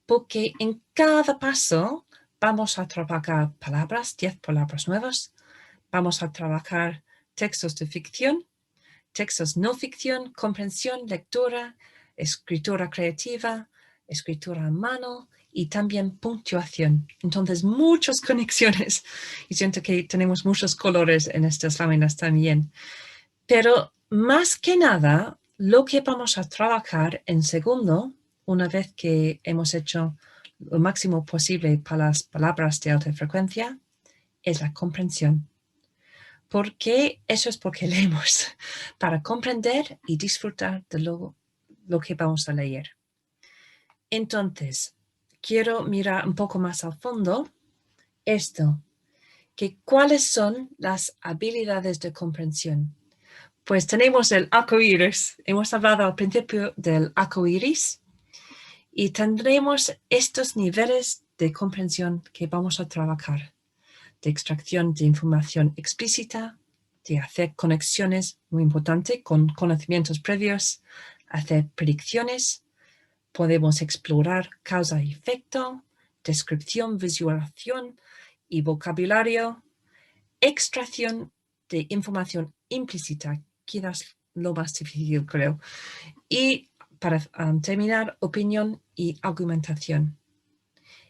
Speaker 2: porque en cada paso vamos a trabajar palabras, 10 palabras nuevas, vamos a trabajar textos de ficción, textos no ficción, comprensión, lectura, escritura creativa, escritura a mano y también puntuación. Entonces, muchas conexiones y siento que tenemos muchos colores en estas láminas también. Pero más que nada, lo que vamos a trabajar en segundo, una vez que hemos hecho lo máximo posible para las palabras de alta frecuencia, es la comprensión. Porque eso es porque leemos, para comprender y disfrutar de lo que vamos a leer. Entonces, quiero mirar un poco más al fondo esto, que cuáles son las habilidades de comprensión. Pues tenemos el arcoíris, hemos hablado al principio del arcoíris y tendremos estos niveles de comprensión que vamos a trabajar. De extracción de información explícita, de hacer conexiones, muy importante, con conocimientos previos, hacer predicciones, podemos explorar causa y efecto, descripción, visualización y vocabulario, extracción de información implícita, quizás lo más difícil creo, y para terminar, opinión y argumentación.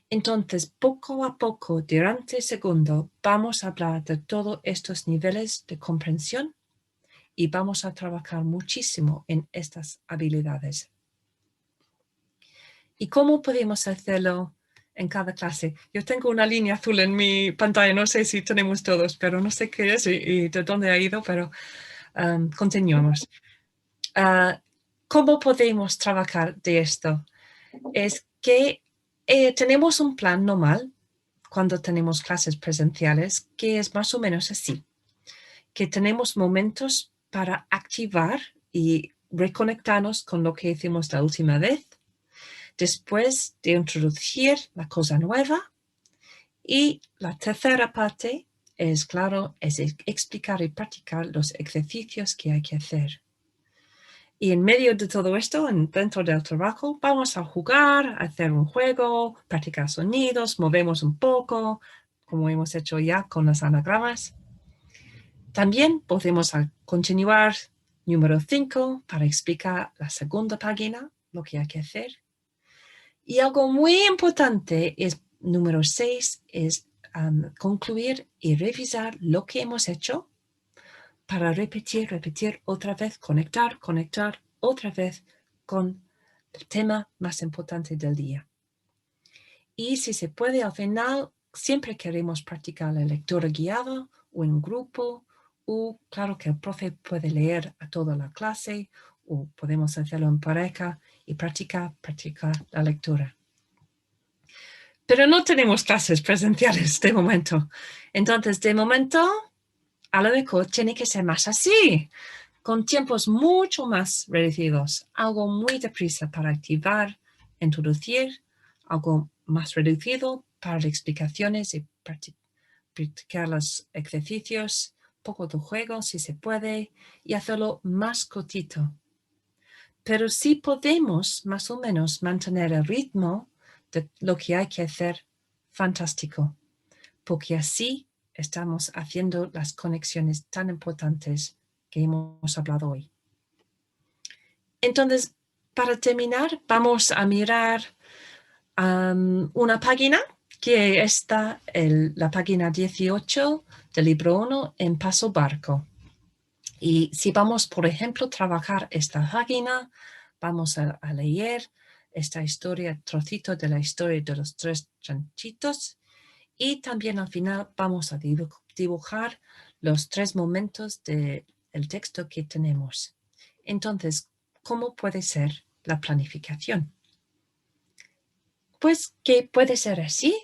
Speaker 2: Entonces, poco a poco, durante el segundo, vamos a hablar de todos estos niveles de comprensión y vamos a trabajar muchísimo en estas habilidades. ¿Y cómo podemos hacerlo en cada clase? Yo tengo una línea azul en mi pantalla, no sé si tenemos todos, pero no sé qué es y de dónde ha ido, pero continuamos. ¿Cómo podemos trabajar de esto? Es que tenemos un plan normal cuando tenemos clases presenciales que es más o menos así, que tenemos momentos para activar y reconectarnos con lo que hicimos la última vez, después de introducir la cosa nueva y la tercera parte es, claro, es explicar y practicar los ejercicios que hay que hacer. Y en medio de todo esto, dentro del trabajo, vamos a jugar, a hacer un juego, practicar sonidos, movemos un poco, como hemos hecho ya con los anagramas. También podemos continuar número 5 para explicar la segunda página, lo que hay que hacer. Y algo muy importante es número 6, es concluir y revisar lo que hemos hecho para repetir otra vez, conectar otra vez con el tema más importante del día. Y si se puede, al final, siempre queremos practicar la lectura guiada o en grupo, o claro que el profe puede leer a toda la clase, o podemos hacerlo en pareja y practicar la lectura. Pero no tenemos clases presenciales de momento. Entonces, de momento, a lo mejor tiene que ser más así, con tiempos mucho más reducidos. Algo muy deprisa para activar, introducir, algo más reducido para explicaciones y practicar los ejercicios, poco de juego si se puede, y hacerlo más cortito. Pero sí podemos más o menos mantener el ritmo de lo que hay que hacer, fantástico, porque así estamos haciendo las conexiones tan importantes que hemos hablado hoy. Entonces, para terminar, vamos a mirar una página que está en la página 18 del libro 1 en Paso Barco. Y si vamos, por ejemplo, a trabajar esta página, vamos a leer esta historia, trocito de la historia de los 3 chanchitos, y también al final vamos a dibujar los 3 momentos del texto que tenemos. Entonces, ¿cómo puede ser la planificación? Pues que puede ser así.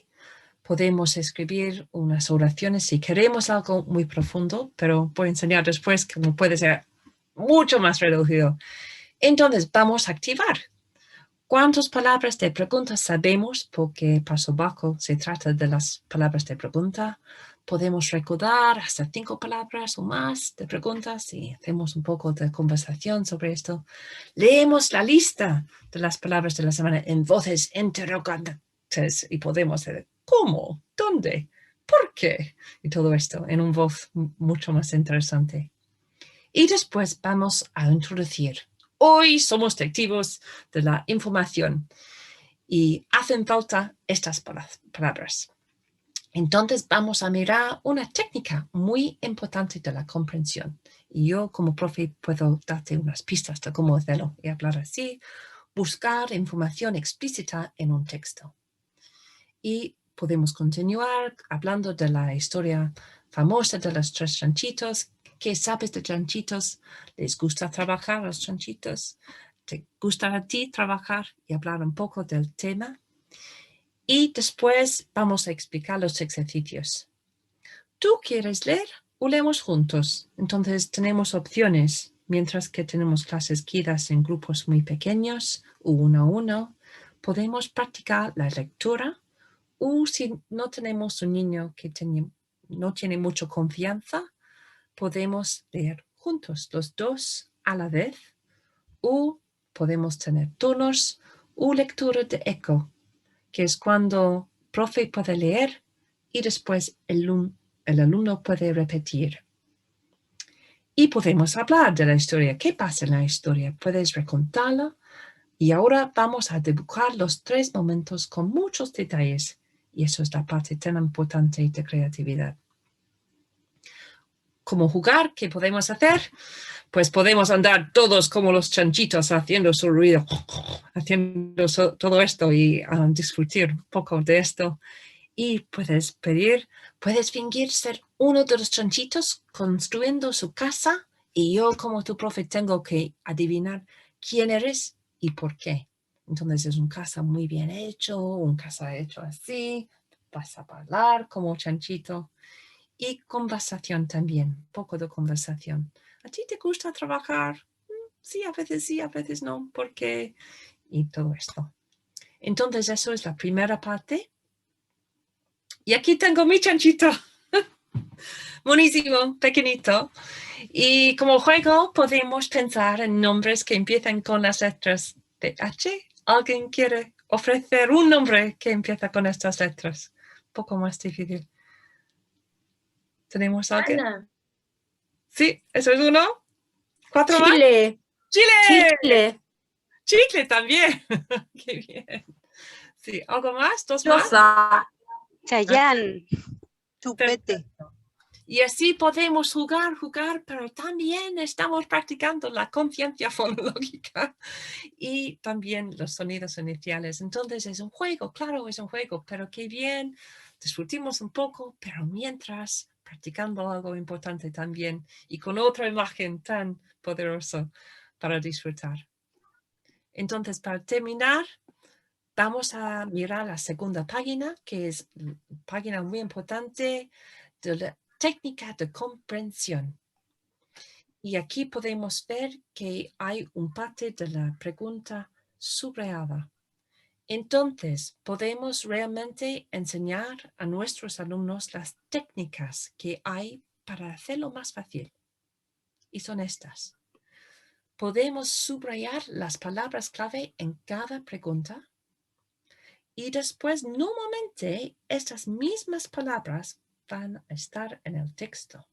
Speaker 2: Podemos escribir unas oraciones si queremos algo muy profundo, pero voy a enseñar después cómo puede ser mucho más reducido. Entonces, vamos a activar. ¿Cuántas palabras de pregunta sabemos? Porque Paso Barco se trata de las palabras de pregunta. Podemos recordar hasta 5 palabras o más de preguntas y hacemos un poco de conversación sobre esto. Leemos la lista de las palabras de la semana en voces interrogantes y podemos decir ¿cómo? ¿Dónde? ¿Por qué? Y todo esto en una voz mucho más interesante. Y después vamos a introducir. Hoy somos detectives de la información y hacen falta estas palabras. Entonces vamos a mirar una técnica muy importante de la comprensión. Y yo como profe puedo darte unas pistas de cómo hacerlo y hablar así. Buscar información explícita en un texto. Y podemos continuar hablando de la historia famosa de los 3 chanchitos. ¿Qué sabes de chanchitos? ¿Les gusta trabajar a los chanchitos? ¿Te gusta a ti trabajar y hablar un poco del tema? Y después vamos a explicar los ejercicios. ¿Tú quieres leer o leemos juntos? Entonces tenemos opciones. Mientras que tenemos clases guiadas en grupos muy pequeños o 1 a 1, podemos practicar la lectura. O si no tenemos un niño que no tiene mucha confianza, podemos leer juntos, los 2 a la vez. O podemos tener turnos o lectura de eco, que es cuando el profe puede leer y después el alumno puede repetir. Y podemos hablar de la historia. ¿Qué pasa en la historia? Puedes recontarla. Y ahora vamos a dibujar los 3 momentos con muchos detalles. Y eso es la parte tan importante de creatividad. ¿Cómo jugar? ¿Qué podemos hacer? Pues podemos andar todos como los chanchitos haciendo su ruido, haciendo todo esto y discutir un poco de esto. Y puedes fingir ser uno de los chanchitos construyendo su casa y yo como tu profe tengo que adivinar quién eres y por qué. Entonces es un casa muy bien hecho, un casa hecho así, vas a hablar como chanchito. Y conversación también, un poco de conversación. ¿A ti te gusta trabajar? Sí, a veces no, ¿por qué? Y todo esto. Entonces eso es la primera parte. Y aquí tengo mi chanchito. Buenísimo, pequeñito. Y como juego podemos pensar en nombres que empiezan con las letras de H. ¿Alguien quiere ofrecer un nombre que empieza con estas letras? Un poco más difícil. ¿Tenemos alguien?
Speaker 1: Ana.
Speaker 2: Sí, eso es uno. 4 más.
Speaker 5: Chile.
Speaker 2: ¡Chile! Chicle también. Qué bien. Sí, ¿algo más? 2 más.
Speaker 5: Rosa. Chayán. Chupete.
Speaker 2: Y así podemos jugar, pero también estamos practicando la conciencia fonológica y también los sonidos iniciales. Entonces es un juego, claro, es un juego, pero qué bien, disfrutimos un poco, pero mientras practicando algo importante también y con otra imagen tan poderosa para disfrutar. Entonces, para terminar, vamos a mirar la segunda página, que es una página muy importante de la técnica de comprensión. Y aquí podemos ver que hay un parte de la pregunta subrayada. Entonces, podemos realmente enseñar a nuestros alumnos las técnicas que hay para hacerlo más fácil. Y son estas. Podemos subrayar las palabras clave en cada pregunta y después normalmente estas mismas palabras van a estar en el texto.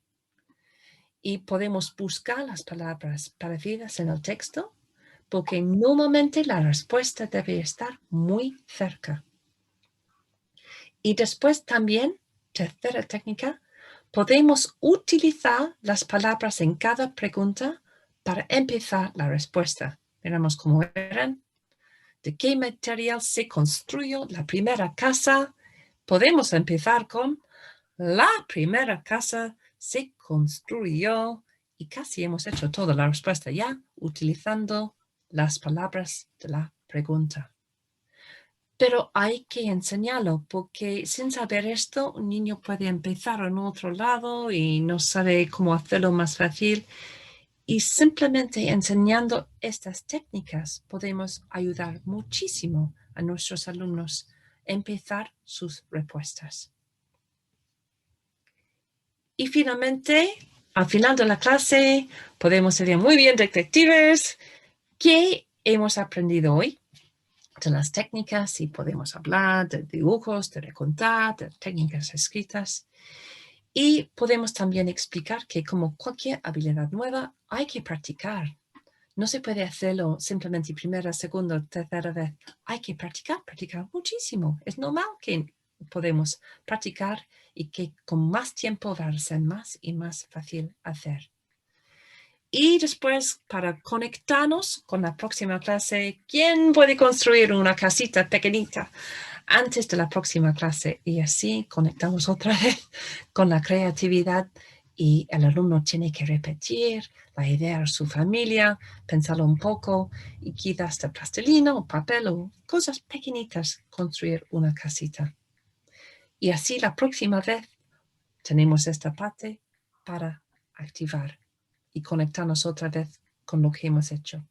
Speaker 2: Y podemos buscar las palabras parecidas en el texto porque normalmente la respuesta debe estar muy cerca. Y después también, tercera técnica, podemos utilizar las palabras en cada pregunta para empezar la respuesta. Veremos cómo eran. ¿De qué material se construyó la primera casa? Podemos empezar con la primera casa se construyó y casi hemos hecho toda la respuesta ya utilizando las palabras de la pregunta. Pero hay que enseñarlo porque sin saber esto un niño puede empezar en otro lado y no sabe cómo hacerlo más fácil. Y simplemente enseñando estas técnicas podemos ayudar muchísimo a nuestros alumnos a empezar sus respuestas. Y finalmente, al final de la clase, podemos ser muy bien detectives. ¿Qué hemos aprendido hoy? De las técnicas y podemos hablar de dibujos, de recontar, de técnicas escritas. Y podemos también explicar que como cualquier habilidad nueva hay que practicar. No se puede hacerlo simplemente primera, segunda, tercera vez. Hay que practicar muchísimo. Es normal que podemos practicar y que con más tiempo va a ser más y más fácil hacer. Y después, para conectarnos con la próxima clase, ¿quién puede construir una casita pequeñita antes de la próxima clase? Y así conectamos otra vez con la creatividad y el alumno tiene que repetir la idea a su familia, pensarlo un poco y quizás de plastilina o papel o cosas pequeñitas construir una casita. Y así la próxima vez tenemos esta parte para activar y conectarnos otra vez con lo que hemos hecho.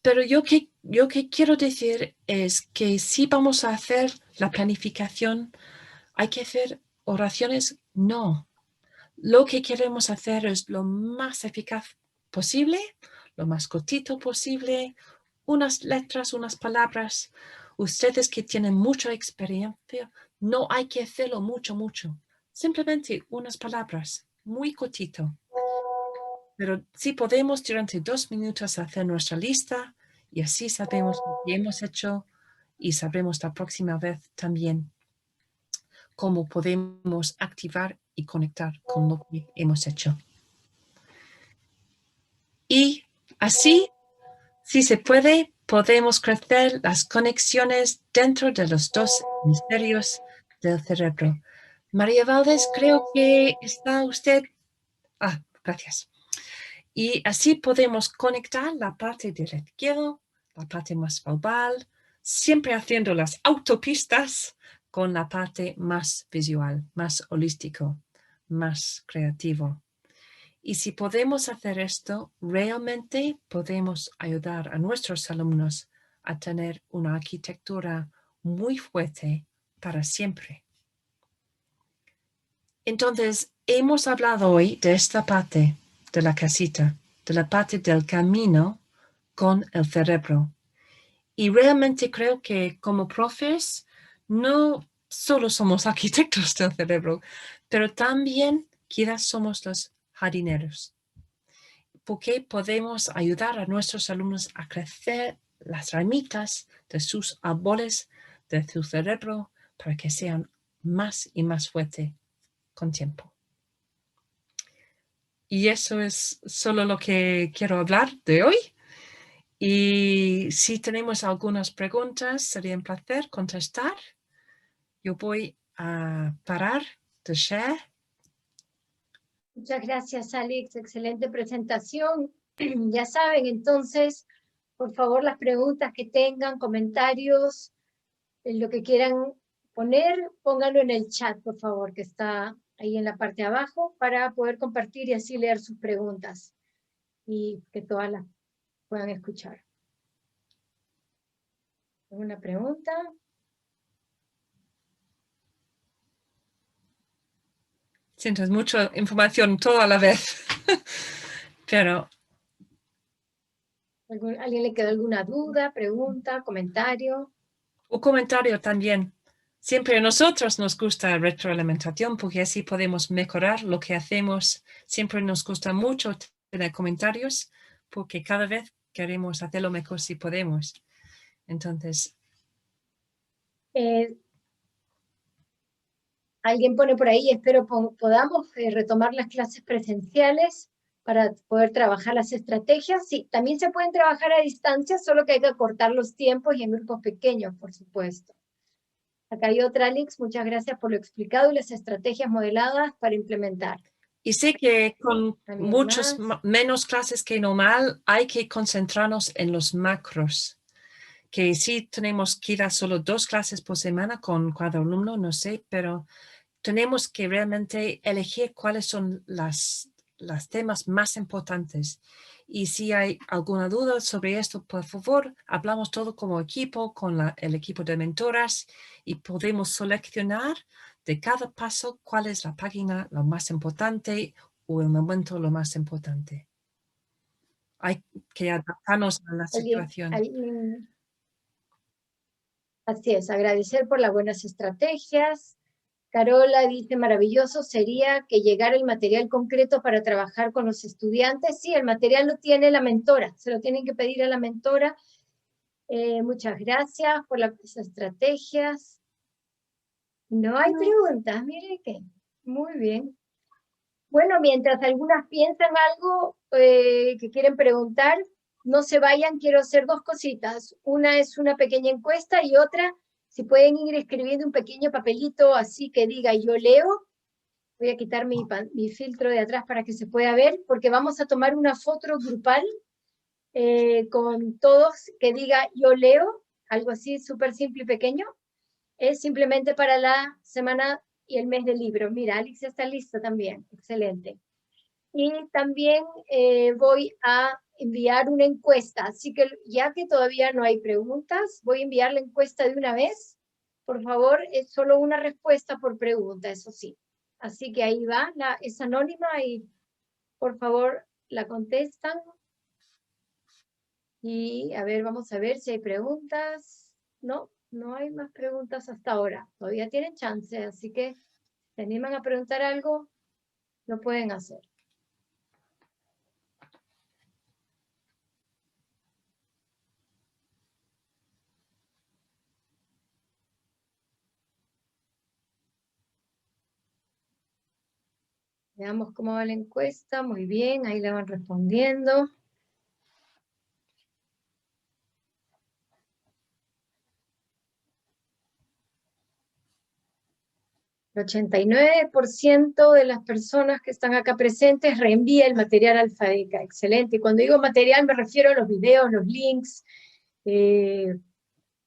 Speaker 2: Pero yo que quiero decir es que si vamos a hacer la planificación, hay que hacer oraciones, no. Lo que queremos hacer es lo más eficaz posible, lo más cortito posible, unas letras, unas palabras. Ustedes que tienen mucha experiencia, no hay que hacerlo mucho. Simplemente unas palabras, muy cortito. Pero sí podemos durante 2 minutos hacer nuestra lista y así sabemos lo que hemos hecho y sabremos la próxima vez también cómo podemos activar y conectar con lo que hemos hecho. Y así, si se puede, podemos crecer las conexiones dentro de los 2 hemisferios del cerebro. María Valdés, creo que está usted. Gracias. Y así podemos conectar la parte del izquierdo, la parte más verbal, siempre haciendo las autopistas con la parte más visual, más holístico, más creativo. Y si podemos hacer esto, realmente podemos ayudar a nuestros alumnos a tener una arquitectura muy fuerte para siempre. Entonces, hemos hablado hoy de esta parte de la casita, de la parte del camino con el cerebro. Y realmente creo que como profes no solo somos arquitectos del cerebro, pero también quizás somos los jardineros, porque podemos ayudar a nuestros alumnos a crecer las ramitas de sus árboles, de su cerebro, para que sean más y más fuertes con tiempo. Y eso es solo lo que quiero hablar de hoy. Y si tenemos algunas preguntas, sería un placer contestar. Yo voy a parar de share.
Speaker 1: Muchas gracias, Alex. Excelente presentación. Ya saben, entonces, Por favor, las preguntas que tengan, comentarios, lo que quieran poner, pónganlo en el chat, por favor, que está ahí en la parte de abajo, para poder compartir y así leer sus preguntas y que todas las puedan escuchar. ¿Alguna pregunta?
Speaker 2: Sientes mucha información toda la vez, pero...
Speaker 1: ¿Alguien le quedó alguna duda, pregunta, comentario?
Speaker 2: Un comentario también. Siempre a nosotros nos gusta retroalimentación porque así podemos mejorar lo que hacemos. Siempre nos gusta mucho tener comentarios porque cada vez queremos hacerlo mejor si podemos. Entonces...
Speaker 1: Alguien pone por ahí, espero podamos retomar las clases presenciales para poder trabajar las estrategias. Sí, también se pueden trabajar a distancia, solo que hay que acortar los tiempos y en grupos pequeños, por supuesto. Acá hay otra, Alex, muchas gracias por lo explicado y las estrategias modeladas para implementar.
Speaker 2: Y sé que con muchos menos clases que normal hay que concentrarnos en los macros. Que sí tenemos quizás solo 2 clases por semana con cada alumno, no sé, pero tenemos que realmente elegir cuáles son las temas más importantes. Y si hay alguna duda sobre esto, por favor, hablamos todo como equipo, con el equipo de mentoras y podemos seleccionar de cada paso cuál es la página lo más importante o el momento lo más importante. Hay que adaptarnos a la situación.
Speaker 1: Así es, agradecer por las buenas estrategias. Carola dice, maravilloso sería que llegara el material concreto para trabajar con los estudiantes. Sí, el material lo tiene la mentora, se lo tienen que pedir a la mentora. Muchas gracias por las estrategias. No hay preguntas, mire que, muy bien. Bueno, mientras algunas piensan algo que quieren preguntar, no se vayan, quiero hacer 2 cositas. Una es una pequeña encuesta y otra, si pueden ir escribiendo un pequeño papelito así que diga yo leo. Voy a quitar mi filtro de atrás para que se pueda ver, porque vamos a tomar una foto grupal con todos que diga yo leo, algo así súper simple y pequeño. Es simplemente para la semana y el mes del libro. Mira, Alex está listo también, excelente. Y también voy a enviar una encuesta, así que ya que todavía no hay preguntas, voy a enviar la encuesta de una vez. Por favor, es solo una respuesta por pregunta, eso sí. Así que ahí va, es anónima y por favor la contestan. Y a ver, vamos a ver si hay preguntas. No, no hay más preguntas hasta ahora. Todavía tienen chance, así que si se animan a preguntar algo, lo pueden hacer. Veamos cómo va la encuesta. Muy bien, ahí la van respondiendo. El 89% de las personas que están acá presentes reenvía el material Alfabeca. Excelente. Y cuando digo material me refiero a los videos, los links,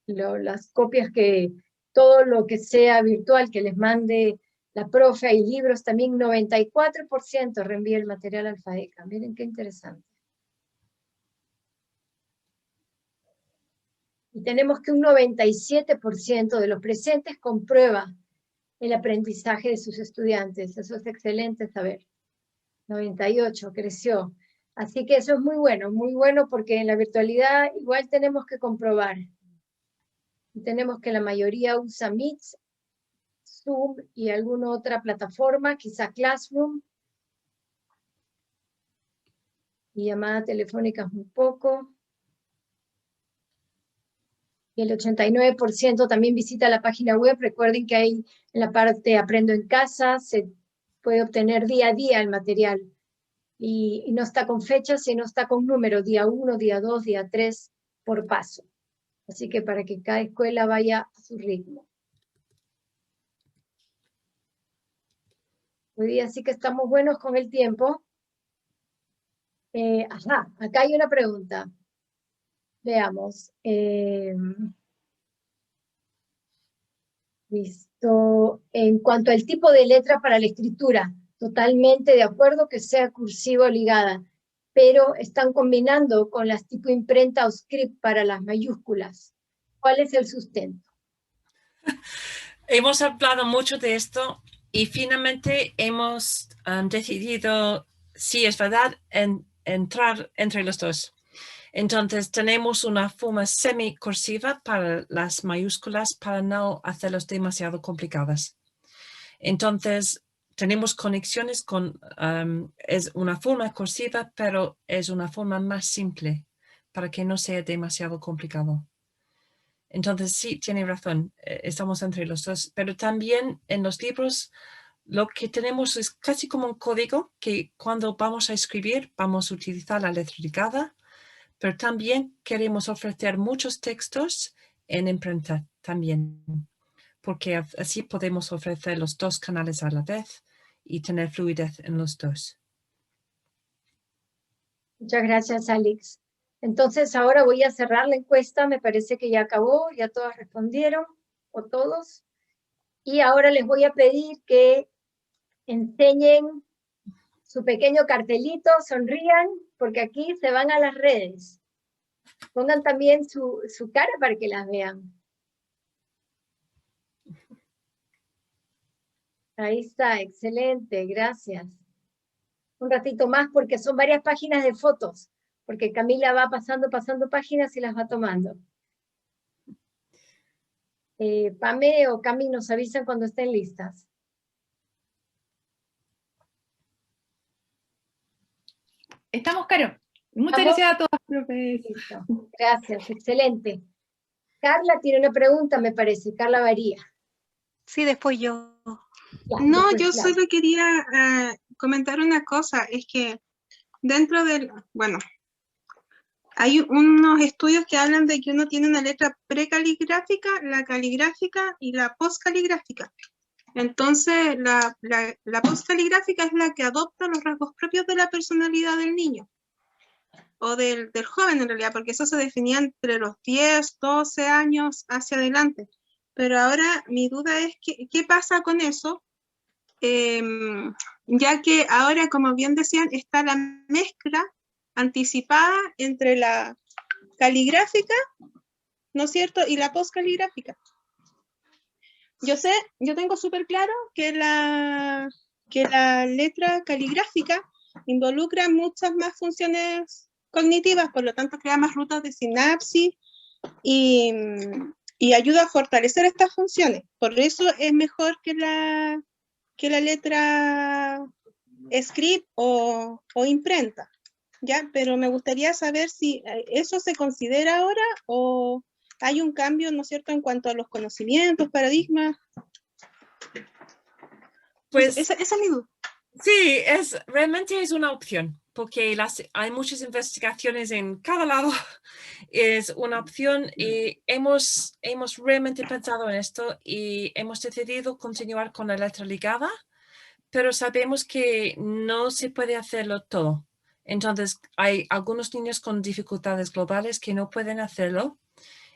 Speaker 1: las copias todo lo que sea virtual que les mande la profe. Hay libros también, 94% reenvía el material Alfabeca. Miren qué interesante. Y tenemos que un 97% de los presentes comprueba el aprendizaje de sus estudiantes. Eso es excelente saber. 98, creció. Así que eso es muy bueno porque en la virtualidad igual tenemos que comprobar. Y tenemos que la mayoría usa Meet, Zoom y alguna otra plataforma, quizá Classroom. Y llamada telefónica muy poco. Y el 89% también visita la página web. Recuerden que ahí en la parte Aprendo en Casa se puede obtener día a día el material. Y no está con fechas, sino está con números, día 1, día 2, día 3, por paso. Así que para que cada escuela vaya a su ritmo. Hoy día sí que estamos buenos con el tiempo. Acá hay una pregunta. Veamos. Listo. En cuanto al tipo de letra para la escritura, totalmente de acuerdo que sea cursiva o ligada, pero están combinando con las tipo imprenta o script para las mayúsculas. ¿Cuál es el sustento?
Speaker 2: Hemos hablado mucho de esto y finalmente hemos decidido, si es verdad, entrar entre los dos. Entonces tenemos una forma semicursiva para las mayúsculas para no hacerlos demasiado complicadas. Entonces tenemos conexiones con, es una forma cursiva, pero es una forma más simple para que no sea demasiado complicado. Entonces sí, tiene razón, estamos entre los dos, pero también en los libros lo que tenemos es casi como un código que cuando vamos a escribir vamos a utilizar la letra ligada, pero también queremos ofrecer muchos textos en imprenta también, porque así podemos ofrecer los dos canales a la vez y tener fluidez en los dos.
Speaker 1: Muchas gracias, Alex. Entonces ahora voy a cerrar la encuesta, me parece que ya acabó, ya todas respondieron, o todos. Y ahora les voy a pedir que enseñen su pequeño cartelito, sonrían, porque aquí se van a las redes. Pongan también su cara para que las vean. Ahí está, excelente, gracias. Un ratito más porque son varias páginas de fotos, porque Camila va pasando páginas y las va tomando. Pame o Cami nos avisan cuando estén listas.
Speaker 7: Estamos, Caro. Muchas gracias a todas, profes.
Speaker 1: Listo. Gracias, excelente. Carla tiene una pregunta, me parece. Carla Varía.
Speaker 5: Sí, después yo.
Speaker 1: Ya,
Speaker 9: No,
Speaker 1: después,
Speaker 9: yo
Speaker 1: claro.
Speaker 9: solo quería comentar una cosa, es que dentro del, bueno, hay unos estudios que hablan de que uno tiene una letra precaligráfica, la caligráfica y la postcaligráfica. Entonces, la postcaligráfica es la que adopta los rasgos propios de la personalidad del niño, o del joven en realidad, porque eso se definía entre los 10, 12 años hacia adelante. Pero ahora mi duda es, ¿qué pasa con eso? Ya que ahora, como bien decían, está la mezcla anticipada entre la caligráfica, ¿no es cierto?, y la postcaligráfica. Yo tengo súper claro que la letra caligráfica involucra muchas más funciones cognitivas, por lo tanto crea más rutas de sinapsis y ayuda a fortalecer estas funciones. Por eso es mejor que la letra script o imprenta, ¿ya? Pero me gustaría saber si eso se considera ahora o hay un cambio, ¿no es cierto?, en cuanto a los conocimientos, paradigmas.
Speaker 2: Pues
Speaker 9: esa es mi duda.
Speaker 2: sí, realmente es una opción, porque hay muchas investigaciones en cada lado. Es una opción y hemos realmente pensado en esto y hemos decidido continuar con la letra ligada, pero sabemos que no se puede hacerlo todo. Entonces, hay algunos niños con dificultades globales que no pueden hacerlo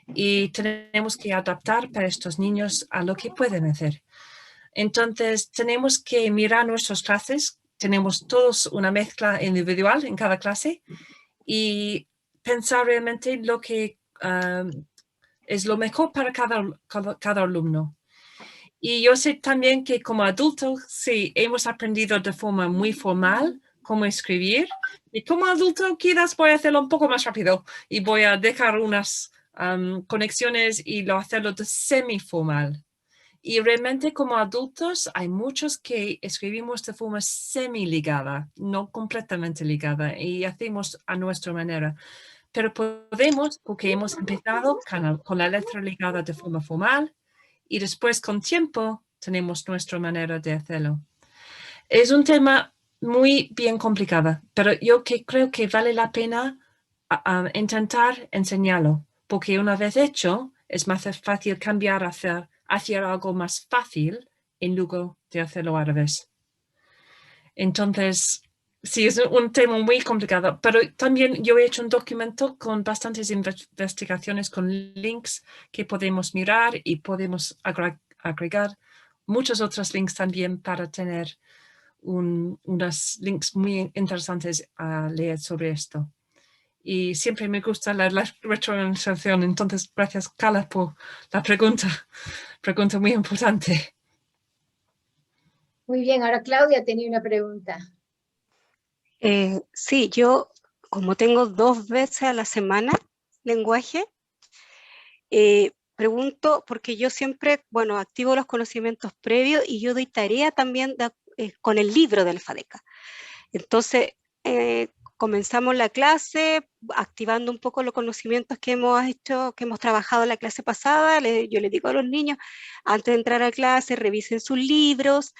Speaker 2: y tenemos que adaptar para estos niños a lo que pueden hacer. Entonces, tenemos que mirar nuestras clases. Tenemos todos una mezcla individual en cada clase y pensar realmente lo que es lo mejor para cada alumno. Y yo sé también que como adulto, sí, hemos aprendido de forma muy formal cómo escribir. Y como adulto, quizás voy a hacerlo un poco más rápido y voy a dejar unas conexiones y hacerlo de semi-formal. Y realmente como adultos hay muchos que escribimos de forma semi-ligada, no completamente ligada, y hacemos a nuestra manera. Pero podemos, porque hemos empezado con la letra ligada de forma formal, y después con tiempo tenemos nuestra manera de hacerlo. Es un tema muy bien complicado, pero yo creo que vale la pena intentar enseñarlo, porque una vez hecho es más fácil cambiar hacia algo más fácil en lugar de hacerlo al revés. Entonces, Sí, es un tema muy complicado, pero también yo he hecho un documento con bastantes investigaciones con links que podemos mirar y podemos agregar muchos otros links también para tener unos links muy interesantes a leer sobre esto. Y siempre me gusta la retroalimentación, entonces gracias Carla por la pregunta muy importante.
Speaker 1: Muy bien, ahora Claudia tenía una pregunta.
Speaker 5: Sí, yo como tengo 2 veces a la semana lenguaje, pregunto porque yo siempre, bueno, activo los conocimientos previos y yo doy tarea también con el libro del FADECA. Entonces, comenzamos la clase activando un poco los conocimientos que hemos hecho, que hemos trabajado en la clase pasada. Yo les digo a los niños, antes de entrar a clase, revisen sus libros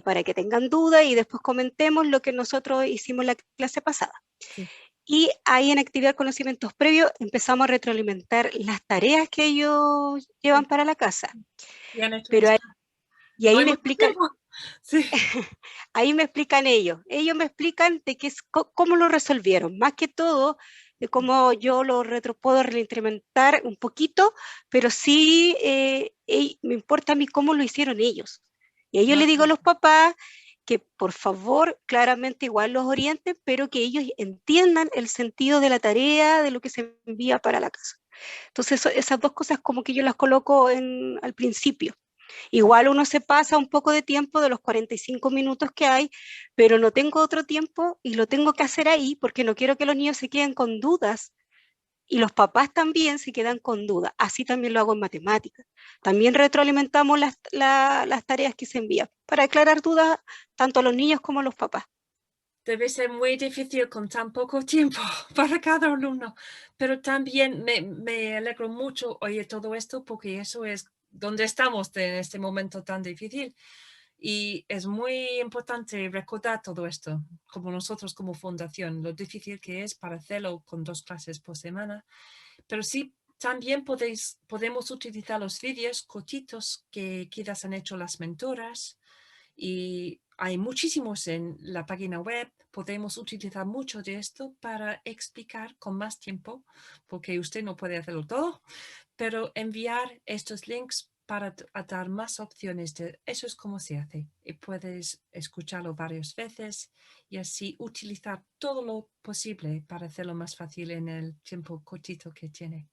Speaker 5: para que tengan dudas y después comentemos lo que nosotros hicimos en la clase pasada.
Speaker 2: Sí.
Speaker 5: Y ahí en actividad conocimientos previos empezamos a retroalimentar las tareas que ellos llevan para la casa. Pero ahí me explican,
Speaker 2: sí.
Speaker 5: ahí me explican ellos me explican de cómo lo resolvieron, más que todo de cómo yo lo puedo reimplementar un poquito, pero sí me importa a mí cómo lo hicieron ellos. Y yo le digo a los papás que por favor claramente igual los orienten, pero que ellos entiendan el sentido de la tarea, de lo que se envía para la casa. Entonces esas 2 cosas como que yo las coloco al principio. Igual uno se pasa un poco de tiempo de los 45 minutos que hay, pero no tengo otro tiempo y lo tengo que hacer ahí porque no quiero que los niños se queden con dudas y los papás también se quedan con dudas. Así también lo hago en matemáticas. También retroalimentamos las tareas que se envían para aclarar dudas tanto a los niños como a los papás.
Speaker 2: Debe ser muy difícil con tan poco tiempo para cada alumno, pero también me alegro mucho oír todo esto porque eso es donde estamos en este momento tan difícil y es muy importante recordar todo esto, como nosotros como fundación, lo difícil que es para hacerlo con 2 clases por semana, pero sí también podemos utilizar los vídeos cortitos que quizás han hecho las mentoras y hay muchísimos en la página web. Podemos utilizar mucho de esto para explicar con más tiempo, porque usted no puede hacerlo todo, pero enviar estos links para dar más opciones de eso es como se hace. Y puedes escucharlo varias veces y así utilizar todo lo posible para hacerlo más fácil en el tiempo cortito que tiene.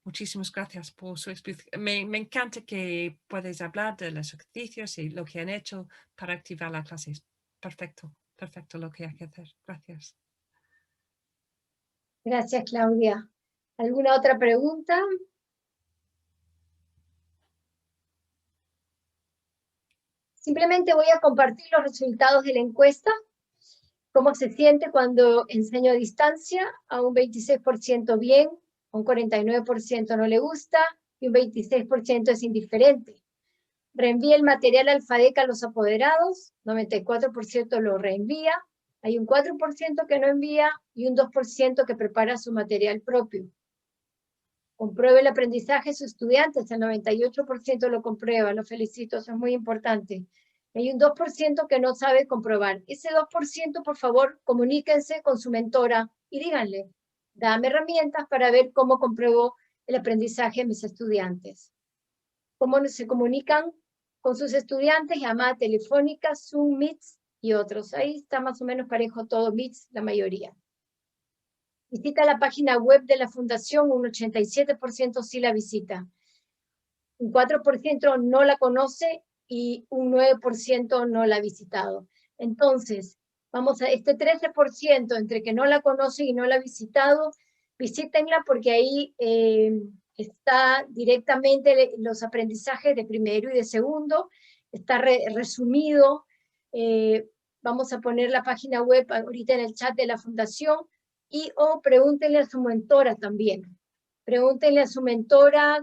Speaker 2: Muchísimas gracias por su explicación. Me encanta que puedes hablar de los ejercicios y lo que han hecho para activar la clase. Perfecto, perfecto lo que hay que hacer. Gracias.
Speaker 1: Gracias, Claudia. ¿Alguna otra pregunta? Simplemente voy a compartir los resultados de la encuesta. ¿Cómo se siente cuando enseño a distancia? A un 26% bien, a un 49% no le gusta y un 26% es indiferente. Reenvía el material al FADECA a los apoderados, 94% lo reenvía, hay un 4% que no envía y un 2% que prepara su material propio. Compruebe el aprendizaje de sus estudiantes, el 98% lo comprueba, lo felicito, eso es muy importante. Hay un 2% que no sabe comprobar. Ese 2%, por favor, comuníquense con su mentora y díganle, dame herramientas para ver cómo compruebo el aprendizaje de mis estudiantes. ¿Cómo se comunican con sus estudiantes? Llamada telefónica, Zoom, Meets y otros. Ahí está más o menos parejo todo, Meets, la mayoría. Visita la página web de la Fundación, un 87% sí la visita. Un 4% no la conoce y un 9% no la ha visitado. Entonces, vamos a este 13% entre que no la conoce y no la ha visitado, visítenla porque ahí está directamente los aprendizajes de primero y de segundo, está resumido. Vamos a poner la página web ahorita en el chat de la Fundación o pregúntenle a su mentora también. Pregúntenle a su mentora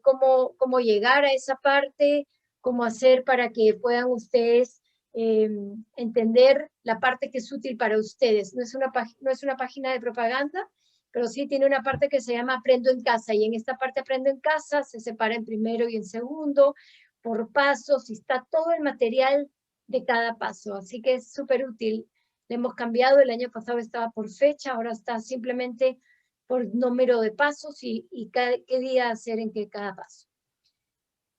Speaker 1: cómo llegar a esa parte, cómo hacer para que puedan ustedes entender la parte que es útil para ustedes. No es una página de propaganda, pero sí tiene una parte que se llama Aprendo en Casa, y en esta parte Aprendo en Casa se separa en primero y en segundo, por pasos, y está todo el material de cada paso, así que es súper útil le hemos cambiado, el año pasado estaba por fecha, ahora está simplemente por número de pasos y qué día hacer en cada paso.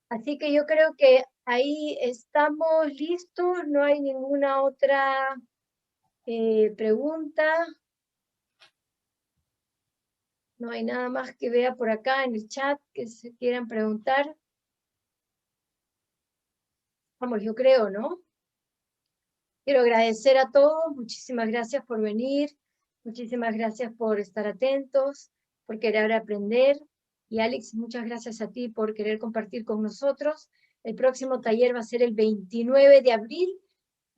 Speaker 1: Así que yo creo que ahí estamos listos, no hay ninguna otra pregunta. No hay nada más que vea por acá en el chat que se quieran preguntar. Vamos, yo creo, ¿no? Quiero agradecer a todos, muchísimas gracias por venir, muchísimas gracias por estar atentos, por querer aprender. Y Alex, muchas gracias a ti por querer compartir con nosotros. El próximo taller va a ser el 29 de abril.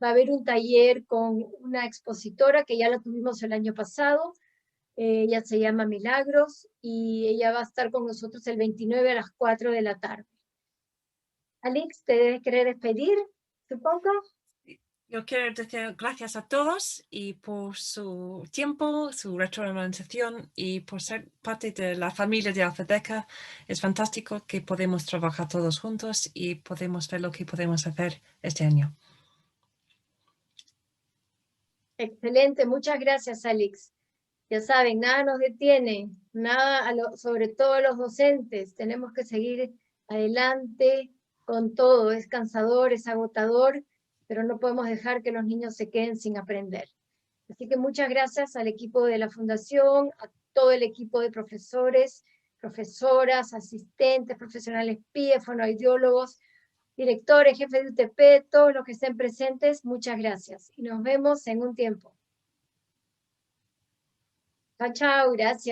Speaker 1: Va a haber un taller con una expositora que ya la tuvimos el año pasado. Ella se llama Milagros y ella va a estar con nosotros el 29 a las 4 de la tarde. Alex, ¿te debes querer despedir, supongo?
Speaker 2: Yo quiero decir gracias a todos y por su tiempo, su retroalimentación y por ser parte de la familia de Alfadeca. Es fantástico que podemos trabajar todos juntos y podemos ver lo que podemos hacer este año.
Speaker 1: Excelente, muchas gracias, Alex. Ya saben, nada nos detiene, nada, sobre todo los docentes. Tenemos que seguir adelante con todo. Es cansador, es agotador, pero no podemos dejar que los niños se queden sin aprender. Así que muchas gracias al equipo de la Fundación, a todo el equipo de profesores, profesoras, asistentes, profesionales PIE, fonoaudiólogos, directores, jefes de UTP, todos los que estén presentes, muchas gracias. Y nos vemos en un tiempo. Chao, chao, gracias.